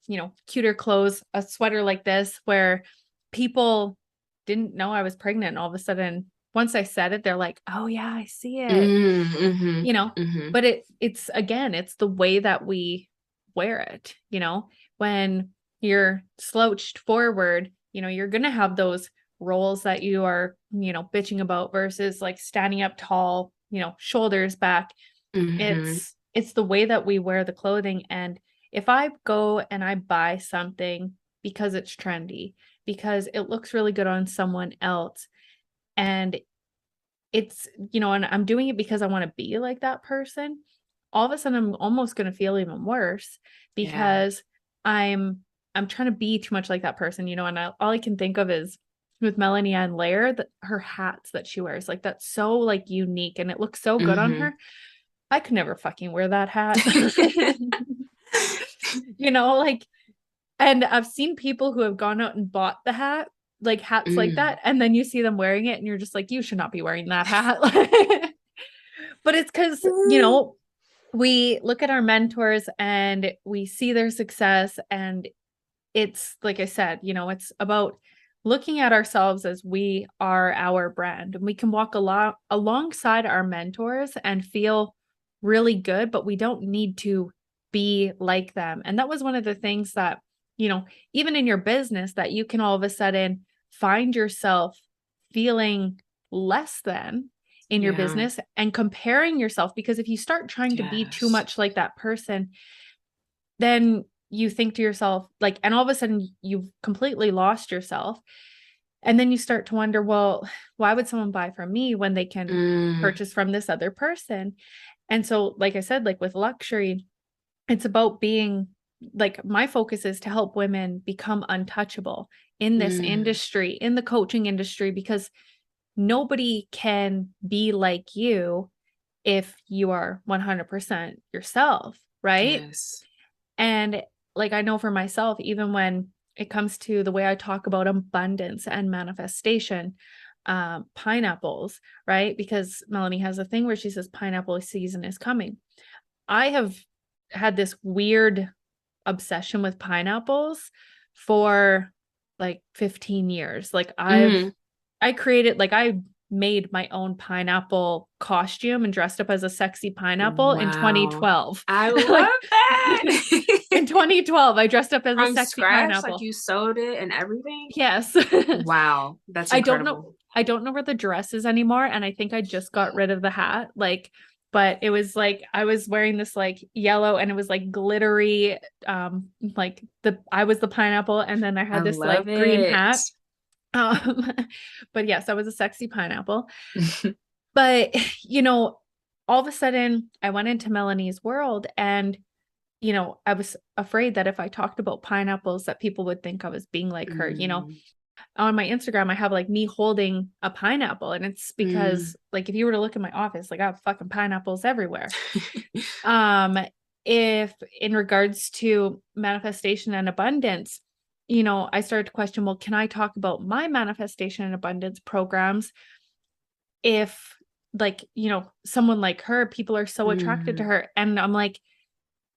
cuter clothes, a sweater like this, where people didn't know I was pregnant. And all of a sudden, once I said it, they're like, oh yeah, I see it, but it's again, it's the way that we wear it, when you're slouched forward, you're going to have those roles that you are, bitching about versus like standing up tall, shoulders back. Mm-hmm. It's the way that we wear the clothing. And if I go and I buy something because it's trendy, because it looks really good on someone else, and it's, and I'm doing it because I want to be like that person, all of a sudden I'm almost going to feel even worse Yeah. because I'm I'm trying to be too much like that person, and all I can think of is with Melanie and Lair, that her hats that she wears, like that's so like unique and it looks so good on Mm-hmm. her. I could never fucking wear that hat. Like, and I've seen people who have gone out and bought the hat, like hats like Mm. that, and then you see them wearing it and you're just like, you should not be wearing that hat. But it's because, we look at our mentors and we see their success, and it's like I said, it's about looking at ourselves as we are our brand, and we can walk a lot alongside our mentors and feel really good, but we don't need to be like them. And that was one of the things that, even in your business, that you can all of a sudden find yourself feeling less than in your Yeah. business and comparing yourself, because if you start trying to be too Yes. much like that person, then you think to yourself, like, and all of a sudden you've completely lost yourself. And then you start to wonder, well, why would someone buy from me when they can Mm. purchase from this other person? And so, like I said, like with luxury, it's about being like, my focus is to help women become untouchable in this Mm. industry, in the coaching industry, because nobody can be like you if you are 100% yourself, right? Yes. And like, I know for myself, even when it comes to the way I talk about abundance and manifestation, pineapples, right? Because Melanie has a thing where she says pineapple season is coming. I have had this weird obsession with pineapples for like 15 years. Like Mm. I made my own pineapple costume and dressed up as a sexy pineapple in Wow. 2012. I love Like that. in 2012, I dressed up as a From sexy scratch, like pineapple. you sewed it and everything? Yes. Wow, that's I don't know incredible. I don't know where the dress is anymore, and I think I just got rid of the hat. Like, but it was like I was wearing this like yellow, and it was like glittery, like I was the pineapple, and then I I had this love like green it. hat. Um, but yes, I was a sexy pineapple. But, all of a sudden I went into Melanie's world, and, I was afraid that if I talked about pineapples that people would think I was being like her. Mm. On my Instagram, I have like me holding a pineapple, and it's Mm. because like if you were to look in my office, like I have fucking pineapples everywhere. Um, if in regards to manifestation and abundance, I started to question, well, can I talk about my manifestation and abundance programs if like, someone like her, people are so attracted to Mm. her? And I'm like,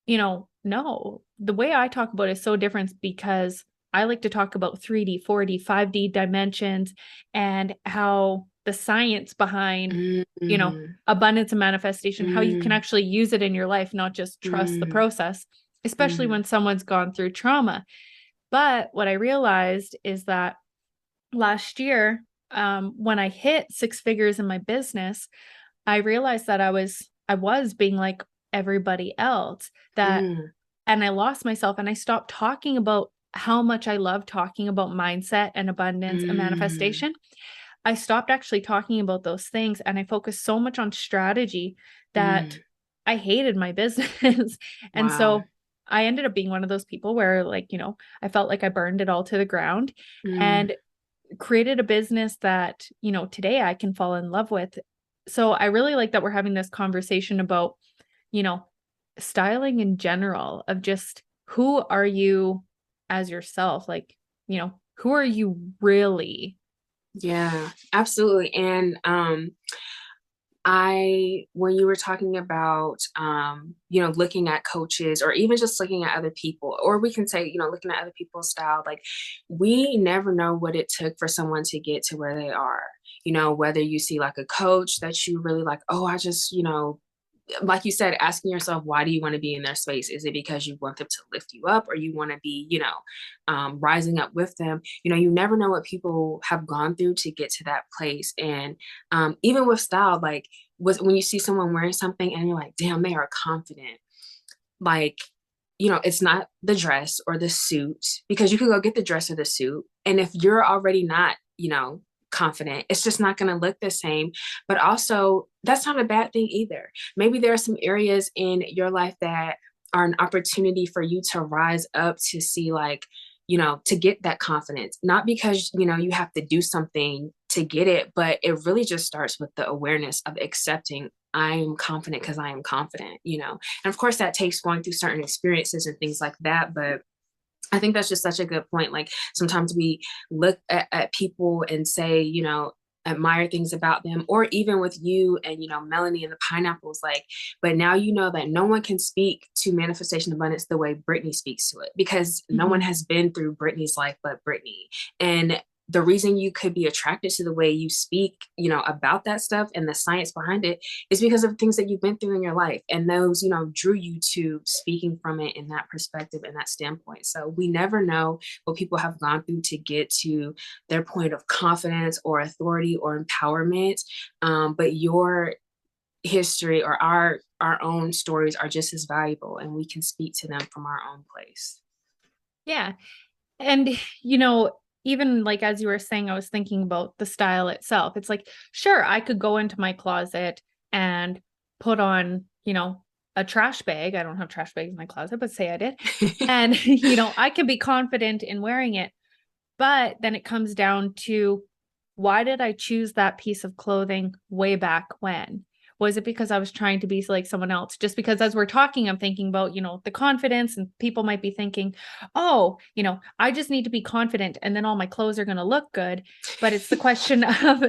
no, the way I talk about it is so different, because I like to talk about 3D, 4D, 5D dimensions, and how the science behind, Mm. abundance and manifestation, how you can Mm. actually use it in your life, not just trust the Mm. process, especially Mm. when someone's gone through trauma. But what I realized is that last year, when I hit six figures in my business, I realized that I was being like everybody else, that Mm. and I lost myself, and I stopped talking about how much I love talking about mindset and abundance and Mm. manifestation. I stopped actually talking about those things, and I focused so much on strategy that Mm. I hated my business. And Wow. so I ended up being one of those people where, like, I felt like I burned it all to the ground, Mm. and created a business that, today I can fall in love with. So I really like that we're having this conversation about, you know, styling in general, of just who are you as yourself? Like, who are you really? Yeah, absolutely. And when you were talking about, looking at coaches or even just looking at other people, or we can say, looking at other people's style, like we never know what it took for someone to get to where they are. Whether you see like a coach that you really like, oh, I just, like you said, asking yourself, why do you want to be in their space? Is it because you want them to lift you up, or you want to be, rising up with them? You never know what people have gone through to get to that place. And even with style, like when you see someone wearing something and you're like, damn, they are confident. Like, it's not the dress or the suit, because you can go get the dress or the suit. And if you're already not, confident, it's just not going to look the same. But also, that's not a bad thing either. Maybe there are some areas in your life that are an opportunity for you to rise up, to see, like, to get that confidence, not because, you have to do something to get it, but it really just starts with the awareness of accepting, I am confident because I am confident, and of course that takes going through certain experiences and things like that. But I think that's just such a good point. Like, sometimes we look at people and say, admire things about them, or even with you and, Melanie and the pineapples, like, but now you know that no one can speak to manifestation abundance the way Brittany speaks to it, because no one has been through Brittany's life but Brittany. And the reason you could be attracted to the way you speak, about that stuff and the science behind it, is because of things that you've been through in your life. And those, drew you to speaking from it in that perspective and that standpoint. So we never know what people have gone through to get to their point of confidence or authority or empowerment. But your history or our own stories are just as valuable, and we can speak to them from our own place. Yeah. And, even like, as you were saying, I was thinking about the style itself. It's like, sure, I could go into my closet and put on, a trash bag. I don't have trash bags in my closet, but say I did. And, I can be confident in wearing it. But then it comes down to, why did I choose that piece of clothing way back when? Was it because I was trying to be like someone else? Just because as we're talking, I'm thinking about, the confidence, and people might be thinking, oh, I just need to be confident and then all my clothes are going to look good. But it's the question of,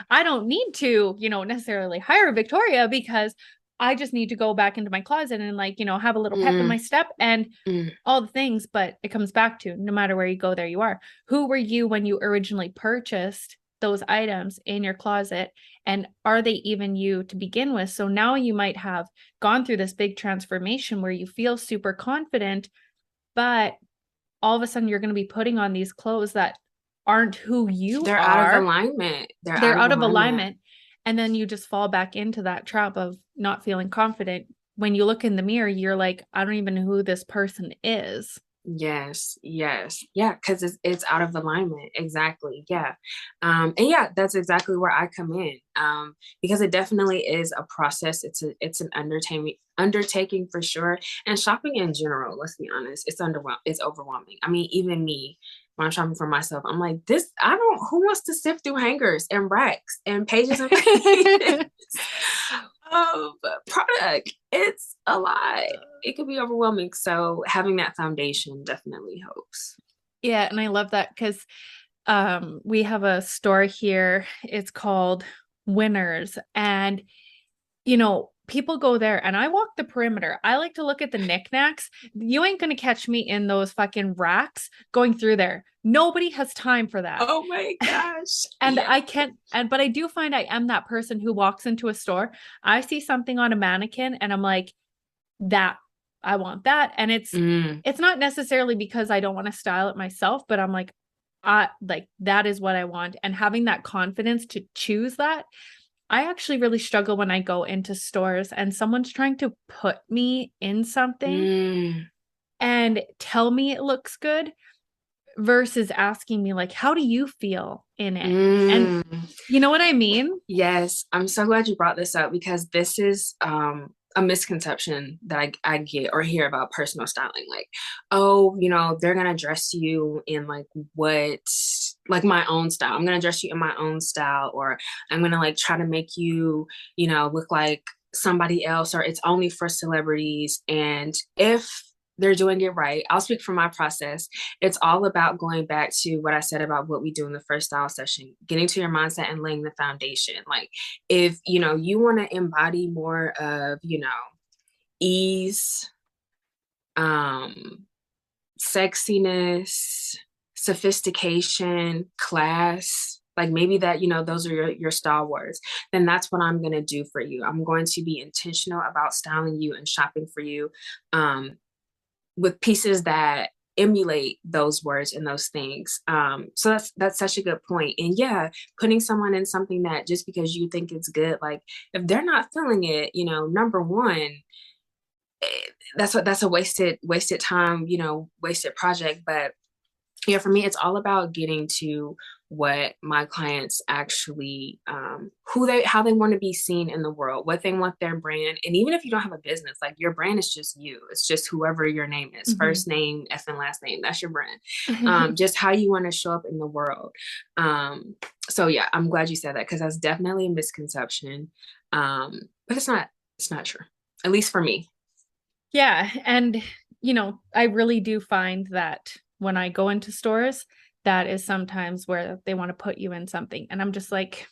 I don't need to, necessarily hire Victoria, because I just need to go back into my closet and, like, have a little pep in my step and all the things. But it comes back to, no matter where you go, there you are. Who were you when you originally purchased those items in your closet, and are they even you to begin with? So now you might have gone through this big transformation where you feel super confident, but all of a sudden you're going to be putting on these clothes that aren't who you They're are. out of alignment. They're out of alignment. And then you just fall back into that trap of not feeling confident. When you look in the mirror, you're like, I don't even know who this person is. Yes. Yeah, because it's out of alignment. Exactly. Yeah. And yeah, that's exactly where I come in. Because it definitely is a process. It's an undertaking for sure. And shopping in general, let's be honest, it's overwhelming. I mean, even me, when I'm shopping for myself, I'm like, who wants to sift through hangers and racks and pages and pages of product? It's a lot. It could be overwhelming. So having that foundation definitely helps. Yeah, and I love that, because we have a store here. It's called Winners, and people go there, and I walk the perimeter. I like to look at the knickknacks. You ain't gonna catch me in those fucking racks going through there. Nobody has time for that. Oh my gosh. And yeah. I can't, but I do find I am that person who walks into a store. I see something on a mannequin and I'm like, that, I want that. And it's not necessarily because I don't want to style it myself, but I'm like, that is what I want. And having that confidence to choose that. I actually really struggle when I go into stores and someone's trying to put me in something and tell me it looks good, versus asking me, like, how do you feel in it? And you know what I mean? Yes, I'm so glad you brought this up, because this is a misconception that I get or hear about personal styling. Like, oh, they're gonna dress you in like my own style. I'm gonna dress you in my own style, or I'm gonna like try to make you, look like somebody else, or it's only for celebrities. And if they're doing it right, I'll speak from my process. It's all about going back to what I said about what we do in the first style session, getting to your mindset and laying the foundation. Like, if, you want to embody more of, ease, sexiness, sophistication, class, like maybe that, those are your stalwarts, then that's what I'm going to do for you. I'm going to be intentional about styling you and shopping for you, with pieces that emulate those words and those things. So that's such a good point. And yeah, putting someone in something that just because you think it's good, like if they're not feeling it, number one, that's a wasted time, wasted project. But yeah, for me, it's all about getting to what my clients actually, how they want to be seen in the world, what they want their brand. And even if you don't have a business, like your brand is just you. It's just whoever your name is, first name, F and last name. That's your brand. Just how you want to show up in the world. So yeah, I'm glad you said that, because that's definitely a misconception. But it's not true, at least for me. Yeah. And, I really do find that when I go into stores, that is sometimes where they want to put you in something. And I'm just like,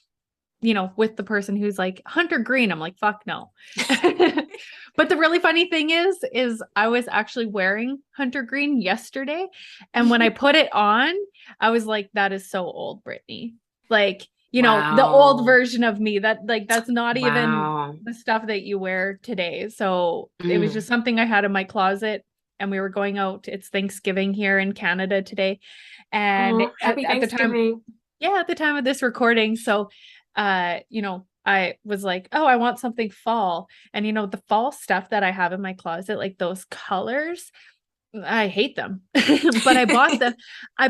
with the person who's like hunter green, I'm like, fuck no. But the really funny thing is I was actually wearing hunter green yesterday. And when I put it on, I was like, that is so old, Brittany. Like, the old version of me, that like, that's not even the stuff that you wear today. So it was just something I had in my closet, and we were going out. It's Thanksgiving here in Canada today. And happy at the time, at the time of this recording. So, I was like, oh, I want something fall. And, the fall stuff that I have in my closet, like those colors, I hate them. But I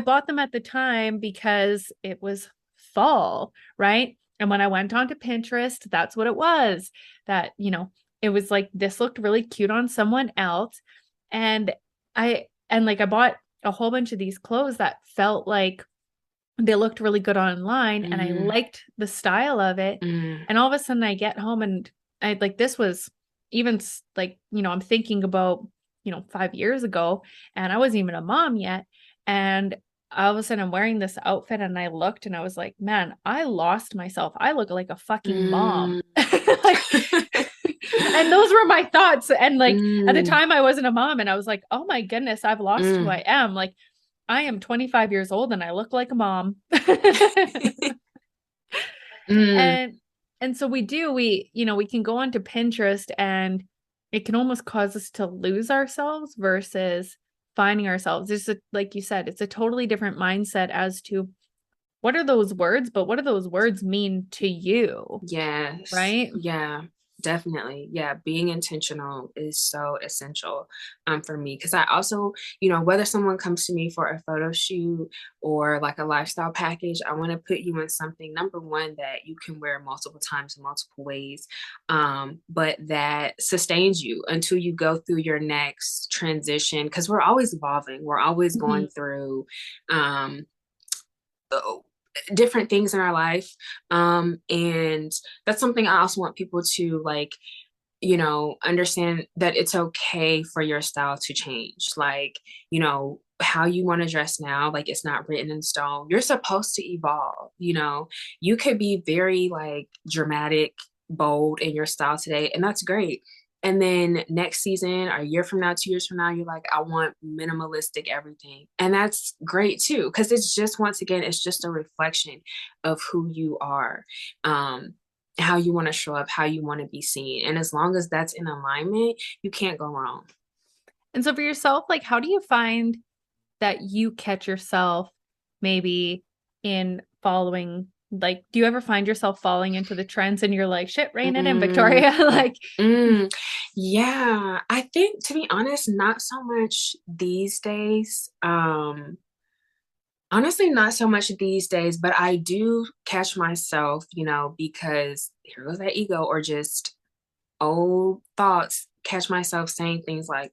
bought them at the time because it was fall, right? And when I went onto Pinterest, that's what it was. That, it was like, this looked really cute on someone else. And I bought a whole bunch of these clothes that felt like they looked really good online, and I liked the style of it. And all of a sudden I get home, and I like, this was even like, I'm thinking about, 5 years ago, and I wasn't even a mom yet. And all of a sudden I'm wearing this outfit, and I looked and I was like, man, I lost myself. I look like a fucking mom. Like, and those were my thoughts. And like, at the time I wasn't a mom, and I was like, oh my goodness, I've lost who I am. Like, I am 25 years old and I look like a mom. And so we can go onto Pinterest, and it can almost cause us to lose ourselves versus finding ourselves. Like you said, it's a totally different mindset as to what are those words, but what do those words mean to you? Yes. Right? Yeah, definitely. Yeah, being intentional is so essential for me, because I also, whether someone comes to me for a photo shoot or like a lifestyle package, I want to put you in something, number one, that you can wear multiple times in multiple ways, but that sustains you until you go through your next transition, because we're always evolving. We're always going through different things in our life. And that's something I also want people to like, understand, that it's okay for your style to change. Like, how you want to dress now, like it's not written in stone. You're supposed to evolve. You could be very like dramatic, bold in your style today, and that's great. And then next season, or a year from now, 2 years from now, you're like, I want minimalistic everything. And that's great too, because it's just, once again, it's just a reflection of who you are, how you want to show up, how you want to be seen. And as long as that's in alignment, you can't go wrong. And so for yourself, like, how do you find that you catch yourself maybe in following, like, do you ever find yourself falling into the trends and you're like, shit, rain it in Victoria? Like, yeah, I think, to be honest, not so much these days. Honestly, not so much these days, but I do catch myself, because here goes that ego, or just old thoughts, catch myself saying things like,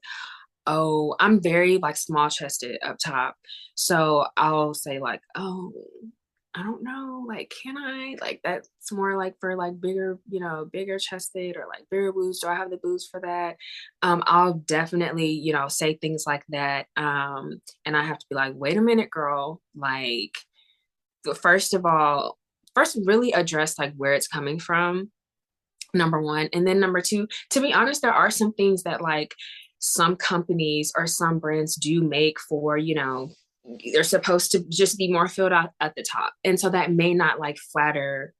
oh, I'm very like small chested up top. So I'll say like, oh, I don't know, like, can I, like, that's more like for like bigger, bigger chested, or like bigger boobs. Do I have the boobs for that? I'll definitely, say things like that. And I have to be like, wait a minute, girl. Like, first of all, really address like where it's coming from, number one. And then number two, to be honest, there are some things that like some companies or some brands do make for, they're supposed to just be more filled out at the top. And so that may not like flatter,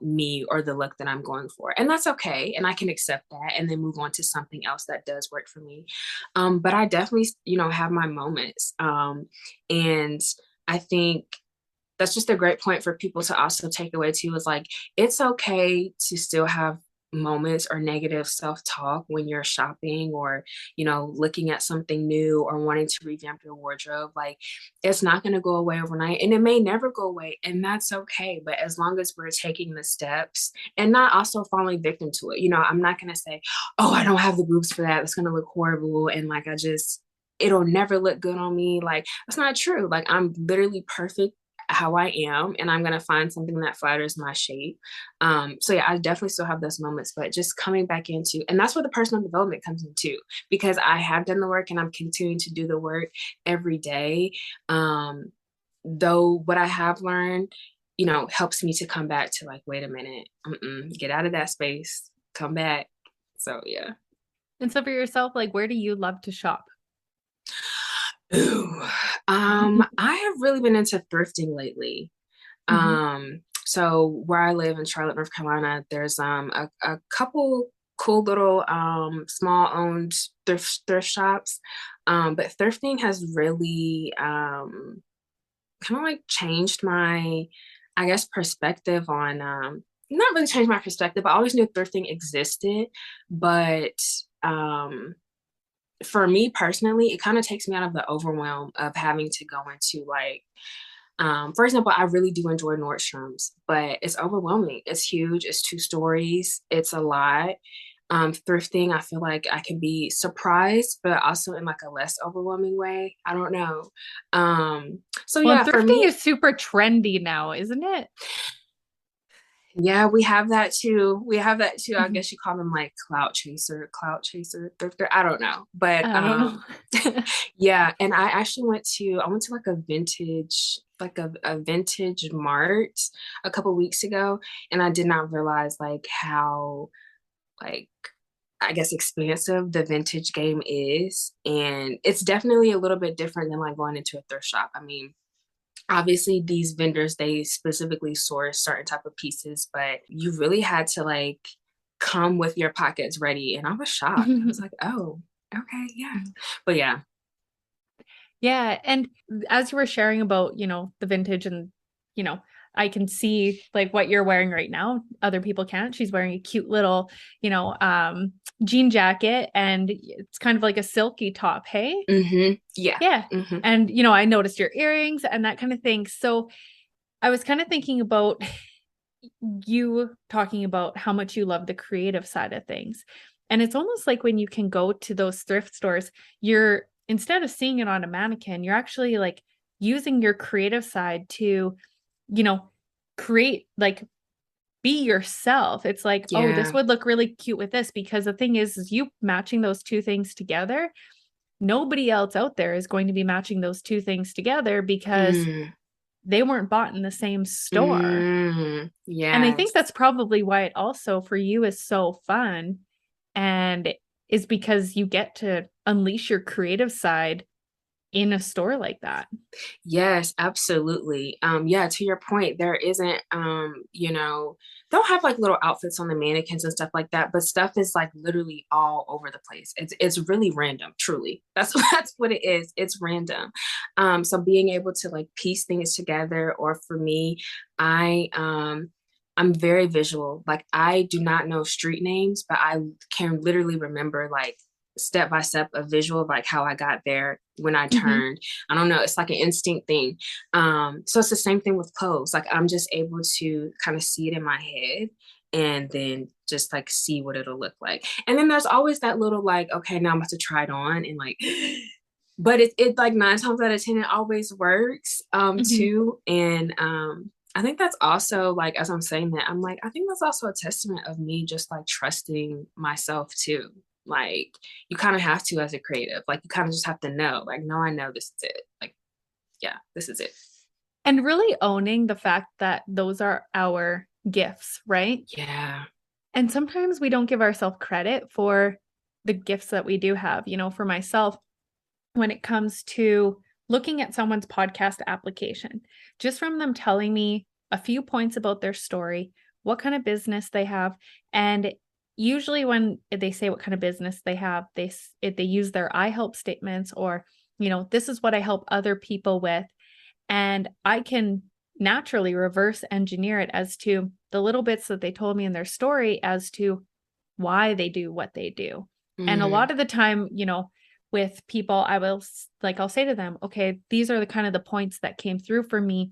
me or the look that I'm going for. And that's okay. And I can accept that and then move on to something else that does work for me. But I definitely, have my moments. And I think that's just a great point for people to also take away too, is like, it's okay to still have moments or negative self-talk when you're shopping or looking at something new or wanting to revamp your wardrobe. Like, it's not going to go away overnight, and it may never go away, and that's okay. But as long as we're taking the steps and not also falling victim to it, I'm not going to say, oh, I don't have the boobs for that, it's going to look horrible, and like it'll never look good on me. Like, that's not true. Like, I'm literally perfect how I am, and I'm going to find something that flatters my shape. So yeah, I definitely still have those moments, but just coming back into, and that's where the personal development comes in too, because I have done the work and I'm continuing to do the work every day. Though what I have learned, helps me to come back to like, wait a minute, get out of that space, come back. So yeah. And so for yourself, like, where do you love to shop? Ooh, I have really been into thrifting lately. So where I live in Charlotte, North Carolina, there's a couple cool little small owned thrift shops. But thrifting has really kind of like changed my, I guess, perspective on not really changed my perspective. I always knew thrifting existed, but for me personally, it kind of takes me out of the overwhelm of having to go into like, for example, I really do enjoy Nordstrom's, but it's overwhelming. It's huge. It's 2 stories. It's a lot. Thrifting, I feel like I can be surprised, but also in like a less overwhelming way. I don't know. So Well, yeah, and for thrifting me, is super trendy now, isn't it? yeah, we have that too. We have that too. I Mhm. guess you call them like clout chaser, thrifter. I don't know. But I don't know. yeah, and I went to like a vintage mart a couple weeks ago, and I did not realize like how like I guess expansive the vintage game is. And it's definitely a little bit different than like going into a thrift shop. I mean, obviously these vendors, they specifically source certain type of pieces, but you really had to like come with your pockets ready. And I was shocked. I was like, oh, okay, yeah. But yeah. Yeah, and as you were sharing about, the vintage and, you know, I can see like what you're wearing right now. Other people can't. She's wearing a cute little, jean jacket and it's kind of like a silky top, hey? Yeah. Yeah. hmm And, I noticed your earrings and that kind of thing. So I was kind of thinking about you talking about how much you love the creative side of things. And it's almost like when you can go to those thrift stores, you're instead of seeing it on a mannequin, you're actually like using your creative side to, you know, create like be yourself. It's like, oh, this Yeah. would look really cute with this because the thing is you matching those two things together. Nobody else out there is going to be matching those two things together because Mm, they weren't bought in the same store. And I think yes. that's probably why it also for you is so fun and is because you get to unleash your creative side in a store like that. Yes, absolutely. Yeah, to your point, there isn't, they'll have like little outfits on the mannequins and stuff like that, but stuff is like literally all over the place. It's really random, truly. That's that's what it is. It's random. So being able to like piece things together, or for me, I I'm very visual. Like, I do not know street names, but I can literally remember like step by step a visual of like how I got there when I Mhm. turned. I don't know, it's like an instinct thing. So it's the same thing with clothes. Like, I'm just able to kind of see it in my head and then just like see what it'll look like. And then there's always that little like, okay, now I'm about to try it on and like, but it like 9 times out of 10 it always works Mhm. too. And I think that's also like, as I'm saying that, I'm like, I think that's also a testament of me just like trusting myself too. Like, you kind of have to as a creative. Like, you kind of just have to know, like, no, I know this is it. Like, yeah, this is it. And really owning the fact that those are our gifts, right? Yeah. And sometimes we don't give ourselves credit for the gifts that we do have. For myself, when it comes to looking at someone's podcast application, just from them telling me a few points about their story, what kind of business they have. And usually when they say what kind of business they have, they use their I help statements, or, this is what I help other people with. And I can naturally reverse engineer it as to the little bits that they told me in their story as to why they do what they do. And a lot of the time, with people, I'll say to them, okay, these are the kind of the points that came through for me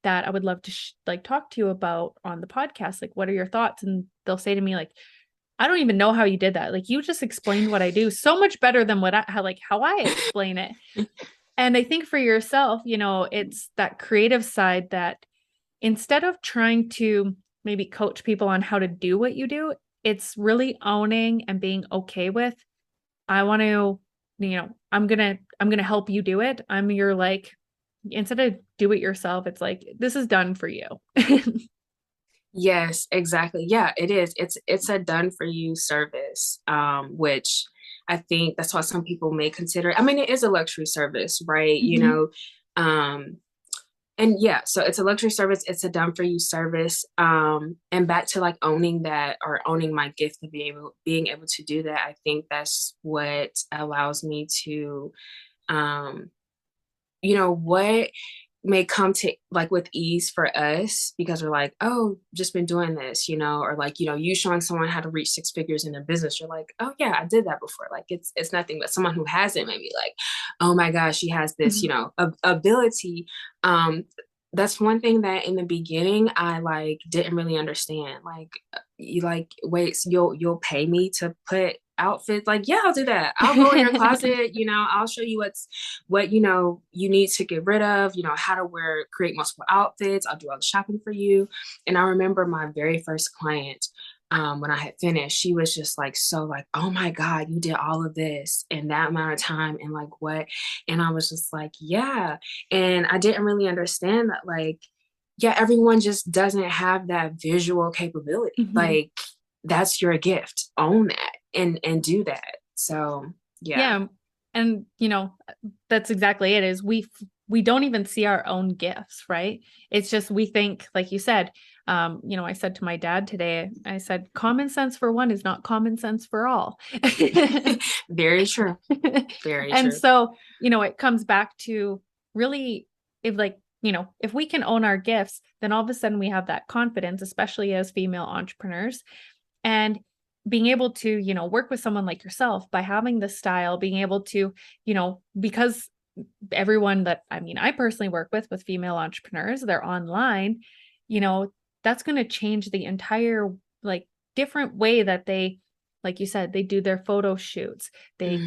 that I would love to talk to you about on the podcast. Like, what are your thoughts? And they'll say to me, like, I don't even know how you did that. Like, you just explained what I do so much better than how I explain it. And I think for yourself, it's that creative side that instead of trying to maybe coach people on how to do what you do, it's really owning and being okay with, I want to, I'm going to help you do it. I'm your, instead of do it yourself, it's like, this is done for you. Yes, exactly. Yeah, it is. It's a done for you service, which I think that's why some people may consider. I mean, it is a luxury service, right? And yeah, so it's a luxury service. It's a done for you service. And back to like owning that, or owning my gift of being able to do that. I think that's what allows me to, what may come to like with ease for us, because we're like, oh, just been doing this, or like, you showing someone how to reach 6 figures in a business, you're like, oh yeah, I did that before. Like it's nothing. But someone who hasn't, maybe like, oh my gosh, she has this, ability. That's one thing that in the beginning I like didn't really understand. Like, you like, wait, so you'll pay me to put outfits? Like, yeah, I'll do that. I'll go in your closet, I'll show you what you need to get rid of, how to create multiple outfits. I'll do all the shopping for you. And I remember my very first client, when I had finished, she was just like, so like, oh my God, you did all of this in that amount of time, and like what? And I was just like, yeah. And I didn't really understand that, like, yeah, everyone just doesn't have that visual capability. Mm-hmm. Like, that's your gift. Own that and do that. So yeah. And that's exactly it. Is we don't even see our own gifts, right? It's just, we think, like you said, I said to my dad today, I said, common sense for one is not common sense for all. Very true. Very and true. so, it comes back to really, if we can own our gifts, then all of a sudden we have that confidence, especially as female entrepreneurs. And being able to, work with someone like yourself by having the style, being able to, because everyone that, I personally work with female entrepreneurs, they're online, that's going to change the entire, different way that they, like you said, they do their photo shoots, they,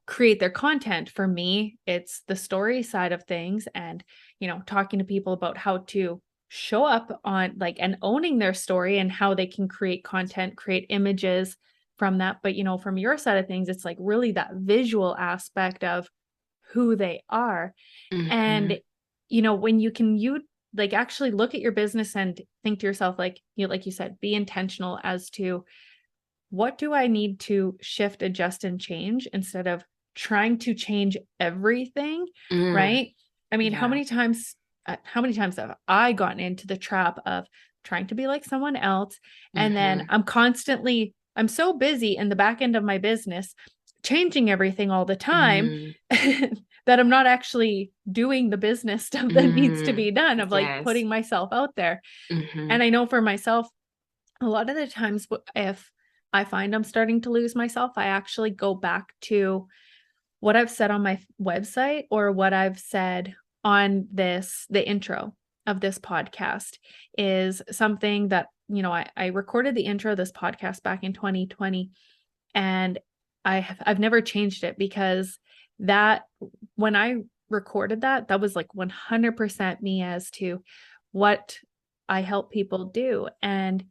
create their content. For me, it's the story side of things, and, talking to people about how to show up on and owning their story and how they can create content, create images from that. But, from your side of things, it's like really that visual aspect of who they are. And, when you actually look at your business and think to yourself, like you said, be intentional as to what do I need to shift, adjust, and change, instead of trying to change everything. Right. I mean, Yeah. how many times have I gotten into the trap of trying to be like someone else? And then I'm so busy in the back end of my business, changing everything all the time, that I'm not actually doing the business stuff that needs to be done, of Yes. putting myself out there. And I know for myself, a lot of the times, if I find I'm starting to lose myself, I actually go back to what I've said on my website, or what I've said on the intro of this podcast. Is something that, I recorded the intro of this podcast back in 2020, and I've never changed it, because that, when I recorded that was 100% me as to what I help people do. And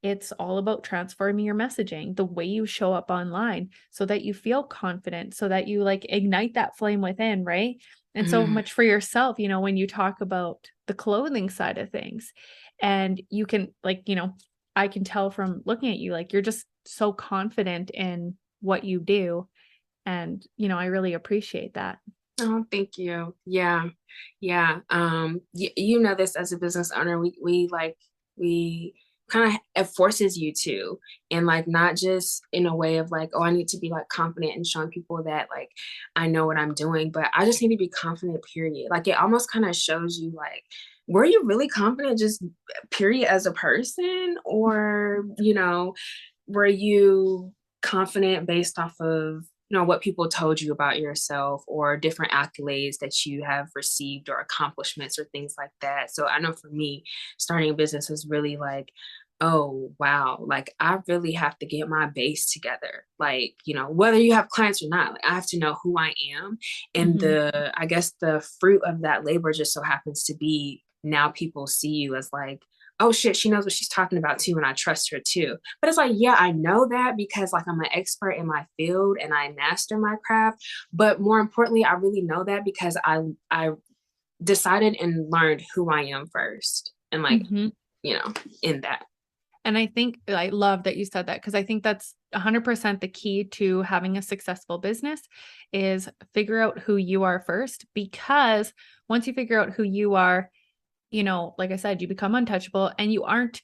it's all about transforming your messaging, the way you show up online, so that you feel confident, so that you ignite that flame within, right? And so much for yourself, when you talk about the clothing side of things, and you can I can tell from looking at you, you're just so confident in what you do. And, I really appreciate that. Oh, thank you. Yeah. Yeah. You know this as a business owner, we kind of, it forces you to, and like not just in a way of like, oh, I need to be like confident and showing people that like I know what I'm doing, but I just need to be confident, period. Like it almost kind of shows you like, were you really confident just period as a person? Or, were you confident based off of what people told you about yourself or different accolades that you have received or accomplishments or things like that? So I know for me, starting a business is really like, oh wow, like I really have to get my base together, like whether you have clients or not, like I have to know who I am. And Mhm. I guess the fruit of that labor just so happens to be now people see you as like, oh shit, she knows what she's talking about too, and I trust her too. But it's like, yeah, I know that because like I'm an expert in my field and I master my craft. But more importantly, I really know that because I decided and learned who I am first. And like, Mhm. in that. And I think I love that you said that because I think that's 100% the key to having a successful business is figure out who you are first, because once you figure out who you are, like I said, you become untouchable and you aren't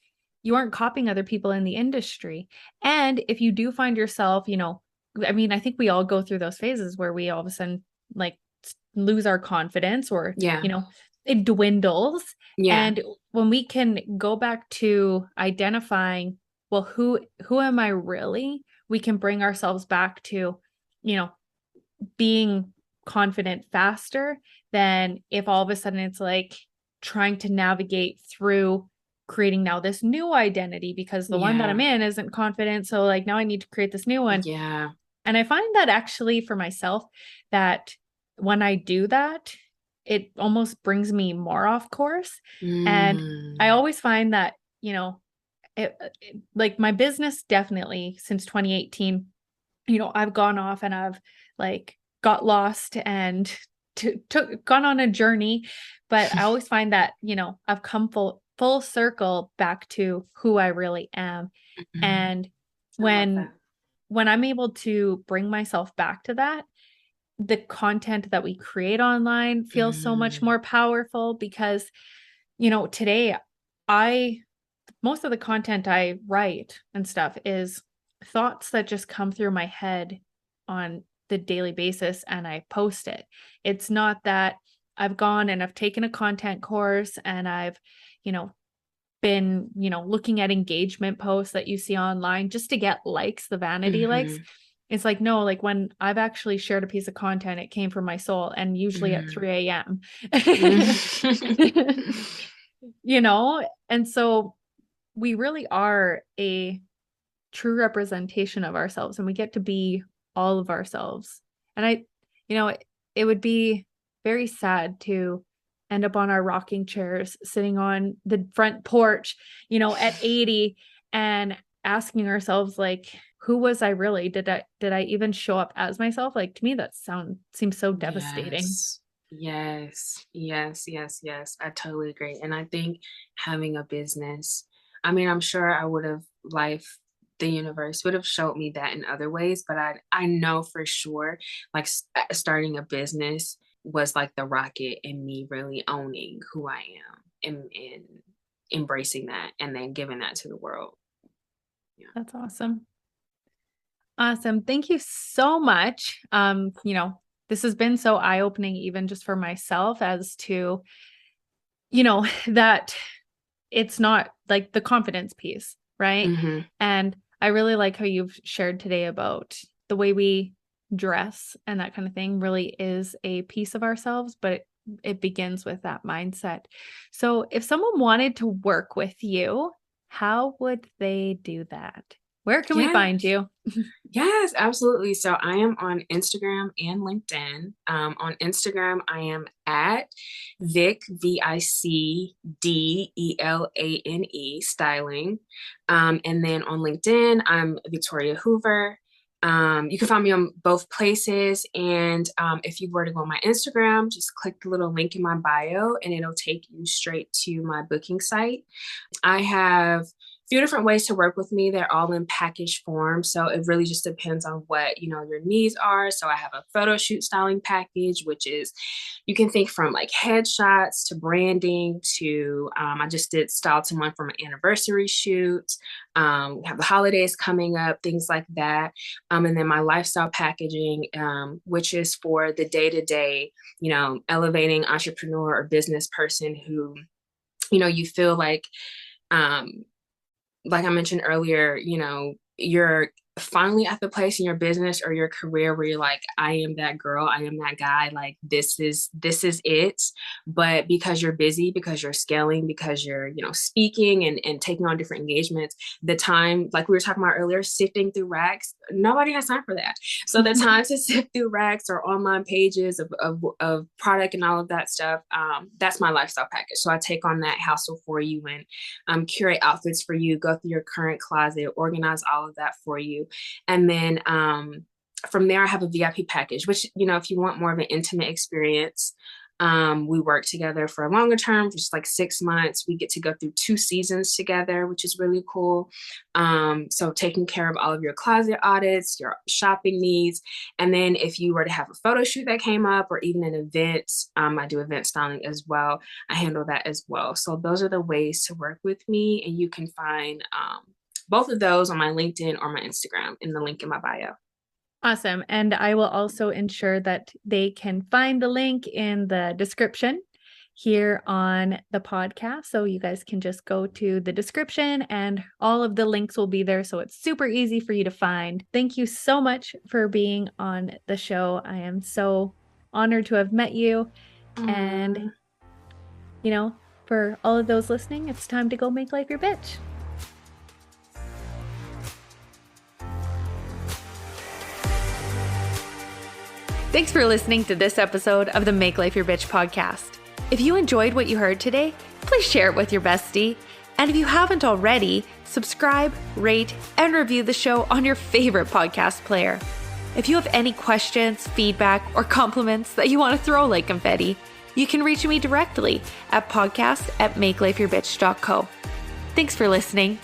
copying other people in the industry. And if you do find yourself, I mean, I think we all go through those phases where we all of a sudden like lose our confidence or, Yeah. it dwindles. Yeah. And when we can go back to identifying, well, who am I really? We can bring ourselves back to, you know, being confident faster than if all of a sudden it's like trying to navigate through creating now this new identity because the one that Yeah. I'm in isn't confident. So like now I need to create this new one. Yeah. And I find that actually for myself that when I do that, it almost brings me more off course. And I Mm. always find that, like my business definitely since 2018, I've gone off and I've like got lost and gone on a journey, but I always find that, I've come full circle back to who I really am. Mm. And I love when that. when I'm able to bring myself back to that, the content that we create online feels so much Mm. more powerful because, today I most of the content I write and stuff is thoughts that just come through my head on the daily basis and I post it. It's not that I've gone and I've taken a content course and I've, you know, been, looking at engagement posts that you see online just to get likes, the vanity likes. Mhm. It's like, no, like when I've actually shared a piece of content, it came from my soul and usually at Mm. 3 a.m. Mm. And so we really are a true representation of ourselves and we get to be all of ourselves. And it would be very sad to end up on our rocking chairs sitting on the front porch, at 80 and asking ourselves like, who was I really? Did I even show up as myself? Like to me that seems so devastating. Yes. Yes. Yes. Yes. Yes. I totally agree. And I think having a business, I mean, I'm sure I would have the universe would have showed me that in other ways, but I know for sure, like starting a business was like the rocket in me really owning who I am and embracing that and then giving that to the world. Yeah. That's awesome. Awesome. Thank you so much. This has been so eye-opening even just for myself as to, that it's not like the confidence piece, right? Hmm. And I really like how you've shared today about the way we dress and that kind of thing really is a piece of ourselves, but it begins with that mindset. So if someone wanted to work with you, how would they do that? Where can we Yeah. find you? Yes, absolutely. So I am on Instagram and LinkedIn. On Instagram, I am at VicDelane styling. And then on LinkedIn, I'm Victoria Hoover. You can find me on both places. And if you were to go on my Instagram, just click the little link in my bio and it'll take you straight to my booking site. I have few different ways to work with me. They're all in package form. So it really just depends on what, your needs are. So I have a photo shoot styling package, which is, you can think from like headshots to branding to, I just did style someone from an anniversary shoot. We have the holidays coming up, things like that. And then my lifestyle packaging, which is for the day-to-day, elevating entrepreneur or business person who, you feel like I mentioned earlier, you're finally at the place in your business or your career where you're like, I am that girl, I am that guy, like this is it. But because you're busy, because you're scaling, because you're, speaking and taking on different engagements, the time, like we were talking about earlier, sifting through racks, nobody has time for that. So the time to sift through racks or online pages of product and all of that stuff, that's my lifestyle package. So I take on that hassle for you and curate outfits for you, go through your current closet, organize all of that for you. And then from there, I have a VIP package, which, if you want more of an intimate experience, we work together for a longer term, just like 6 months. We get to go through 2 seasons together, which is really cool. So taking care of all of your closet audits, your shopping needs. And then if you were to have a photo shoot that came up or even an event, I do event styling as well. I handle that as well. So those are the ways to work with me. And you can find both of those on my LinkedIn or my Instagram in the link in my bio. Awesome. And I will also ensure that they can find the link in the description here on the podcast. So you guys can just go to the description and all of the links will be there. So it's super easy for you to find. Thank you so much for being on the show. I am so honored to have met you. And, for all of those listening, it's time to go make life your bitch. Thanks for listening to this episode of the Make Life Your Bitch podcast. If you enjoyed what you heard today, please share it with your bestie. And if you haven't already, subscribe, rate, and review the show on your favorite podcast player. If you have any questions, feedback, or compliments that you want to throw like confetti, you can reach me directly at podcast@makelifeyourbitch.co. Thanks for listening.